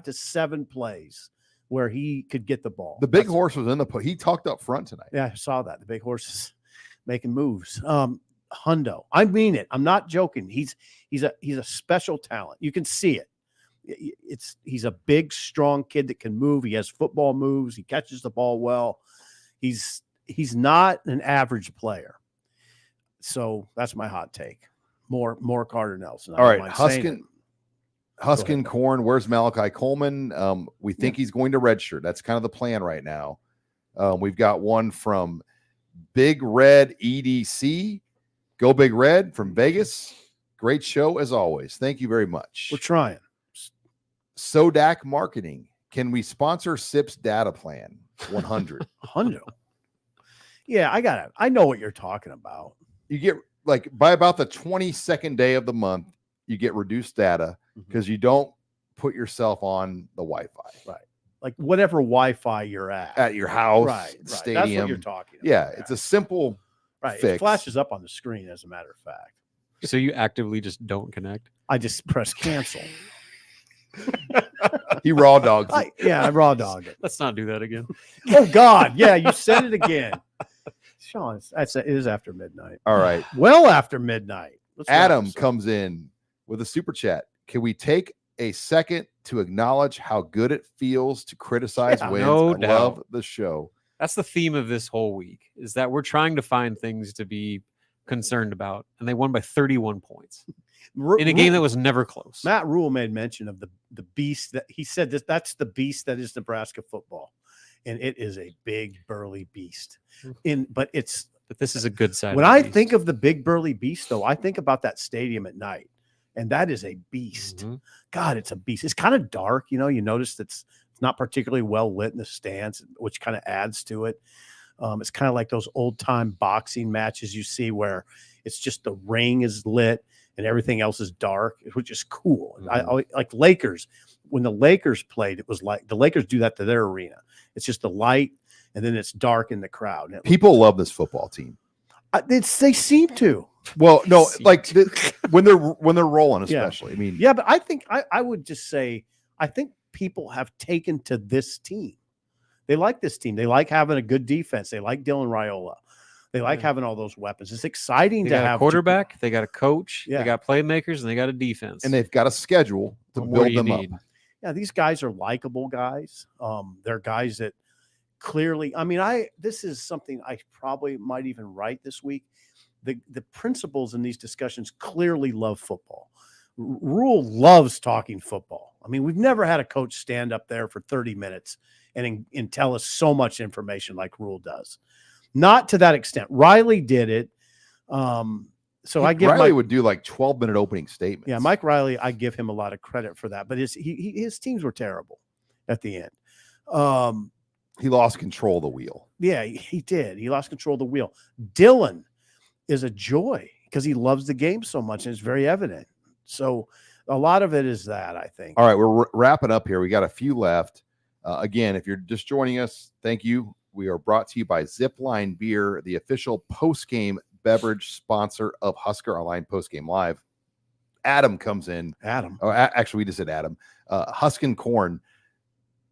to 7 plays where he could get the ball. The big horse was in the he talked up front tonight. Yeah, I saw that. The big horse is making moves. Hundo. I mean it. I'm not joking. He's a special talent. You can see it. He's a big, strong kid that can move. He has football moves. He catches the ball well. He's not an average player. So that's my hot take. More Carter Nelson. All right, Huskin Corn. Where's Malachi Coleman? We think he's going to redshirt. That's kind of the plan right now. We've got one from Big Red EDC. Go Big Red from Vegas. Great show as always. Thank you very much. We're trying. Sodak Marketing. Can we sponsor SIP's data plan? 100. Hundo. Yeah, I know what you're talking about. You get like by about the 22nd day of the month, you get reduced data because you don't put yourself on the Wi-Fi. Right. Like whatever Wi-Fi you're at your house, right. stadium. That's what you're talking about. Yeah, it's a simple fix. It flashes up on the screen, as a matter of fact. So you actively just don't connect? I just press cancel. He raw dogs. I raw dogged it. Let's not do that again. Oh God, yeah, you said it again. Sean, it is after midnight. All right. Well after midnight. Adam comes in with a super chat. Can we take a second to acknowledge how good it feels to criticize wins? No I doubt. love the show. That's the theme of this whole week, is that we're trying to find things to be concerned about, and they won by 31 points in a game that was never close. Matt Rule made mention of the beast that he said that's the beast that is Nebraska football, and it is a big burly beast. But this is a good side. When I think of the big burly beast, though, I think about that stadium at night, and that is a beast. Mm-hmm. God, it's a beast. It's kind of dark, you notice it's not particularly well lit in the stands, which kind of adds to it. It's kind of like those old time boxing matches you see where it's just the ring is lit and everything else is dark, which is cool. Mm-hmm. I like Lakers. When the Lakers played, it was like the Lakers do that to their arena. It's just the light and then it's dark in the crowd. People love this football team. They seem to. Well, no, like when they're rolling, especially. Yeah. I mean, yeah, but I think I would just say I think people have taken to this team. They like this team. They like having a good defense. They like Dylan Raiola. They like having all those weapons. It's exciting to have a quarterback. They got a coach. They got playmakers, and they got a defense. And they've got a schedule to build them up. Yeah, these guys are likable guys. They're guys that clearly. I mean, this is something I probably might even write this week. The principals in these discussions clearly love football. Rule loves talking football. I mean, we've never had a coach stand up there for 30 minutes and tell us so much information like Rule does. Not to that extent. Riley did it. So I give Riley would do like 12-minute opening statements. Yeah, Mike Riley, I give him a lot of credit for that. But his teams were terrible at the end. He lost control of the wheel. Yeah, he did. He lost control of the wheel. Dylan is a joy because he loves the game so much, and it's very evident. So a lot of it is that, I think. All right, we're wrapping up here. We got a few left. Again, if you're just joining us, thank you. We are brought to you by Zipline Beer, the official post-game beverage sponsor of Husker Online Post-Game Live. Adam comes in. Adam. Oh, actually, we just said Adam. Huskin Corn.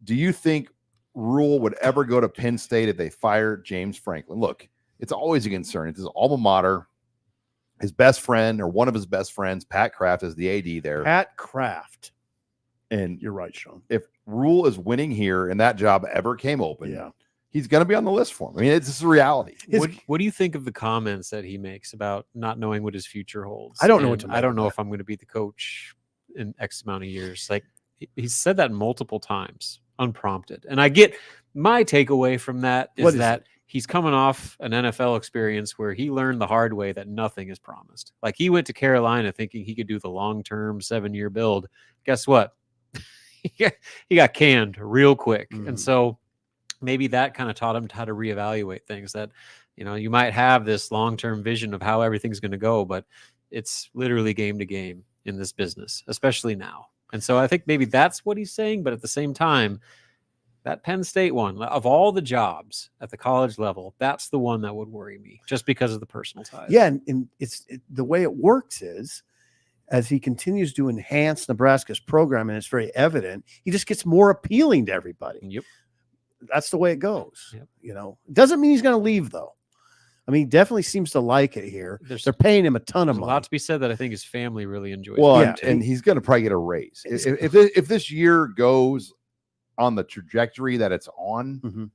Do you think Rule would ever go to Penn State if they fired James Franklin? Look, it's always a concern. It's his alma mater. His best friend, or one of his best friends, Pat Kraft, is the AD there. Pat Kraft. And You're right, Sean. if Rule is winning here and that job ever came open, Yeah. he's going to be on the list for him. I mean, it's just a reality. What do you think of the comments that he makes about not knowing what his future holds? I don't know what to And make I don't of know that. if I'm going to be the coach in X amount of years. Like he's said that multiple times, unprompted. And I get my takeaway from that What is is that it? he's coming off an NFL experience where he learned the hard way that nothing is promised. Like he went to Carolina thinking he could do the long-term 7-year build. Guess what? he got canned real quick. Mhm. And so maybe that kind of taught him how to reevaluate things, that, you know, you might have this long-term vision of how everything's going to go, but it's literally game to game in this business, especially now. And so I think maybe that's what he's saying. But at the same time, that Penn State one, of all the jobs at the college level, that's the one that would worry me just because of the personal ties. Yeah, and the way it works is, as he continues to enhance Nebraska's program, and it's very evident, he just gets more appealing to everybody. Yep. That's the way it goes. Yep. You know, doesn't mean he's going to leave, though. I mean, he definitely seems to like it here. They're paying him a ton of There's a money. lot to be said that I think his family really enjoys. Well, Yeah. and he's going to probably get a raise. If this year goes on the trajectory that it's on, Mhm.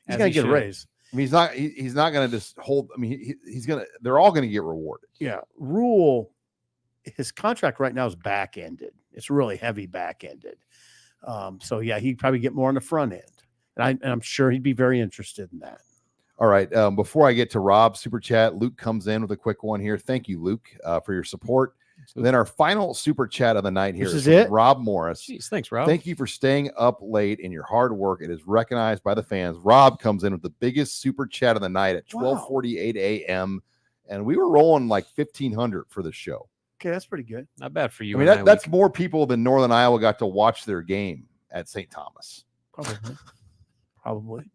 He's As going he to get a should. raise. I mean, he's not going to just hold. I mean, he's going to. They're all going to get rewarded. Yeah. Rule, his contract right now is back-ended. It's really heavy back-ended. So, yeah, he'd probably get more on the front end. And I'm sure he'd be very interested in that. All right. Before I get to Rob's super chat, Luke comes in with a quick one here. Thank you, Luke, for your support. And then our final super chat of the night here This is from it? Rob Morris. Jeez, thanks, Rob. Thank you for staying up late in your hard work. It is recognized by the fans. Rob comes in with the biggest super chat of the night at 12:48 a.m. And we were rolling like 1,500 for the show. Okay, that's pretty good. Not bad for you. I mean, and that's more people than Northern Iowa got to watch their game at St. Thomas. Probably.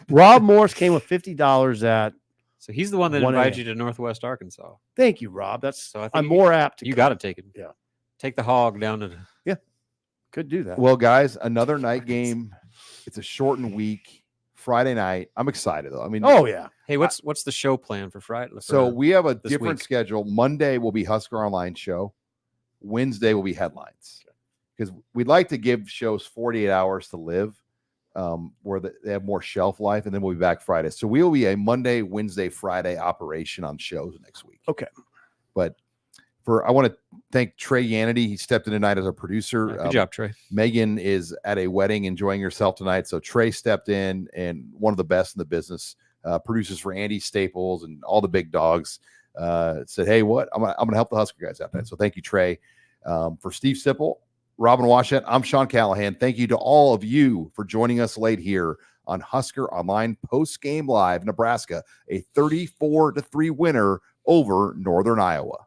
Rob Morris came with $50 at. So he's the one that 1 invited a.m. you to Northwest Arkansas. Thank you, Rob. That's So I think I'm more apt to. You got to take it. Yeah. Take the hog down to. Could do that. Well, guys, another night game. It's a shortened week. Friday night. I'm excited though. I mean, Oh yeah. Hey, what's the show plan for Friday? so we have a this different week. schedule. Monday will be Husker Online show. Wednesday will be headlines, because we'd like to give shows 48 hours to live, where they have more shelf life, and then we'll be back Friday. So we'll be a Monday, Wednesday, Friday operation on shows next week. Okay. But I want to thank Trey Yanity. He stepped in tonight as a producer. Good job, Trey. Megan is at a wedding enjoying herself tonight. So Trey stepped in, and one of the best in the business, produces for Andy Staples and all the big dogs, said, hey, I'm gonna help the Husker guys out tonight. So thank you, Trey. For Steve Sipple, Robin Washut, I'm Sean Callahan. Thank you to all of you for joining us late here on Husker Online Post Game Live. Nebraska, a 34-3 winner over Northern Iowa.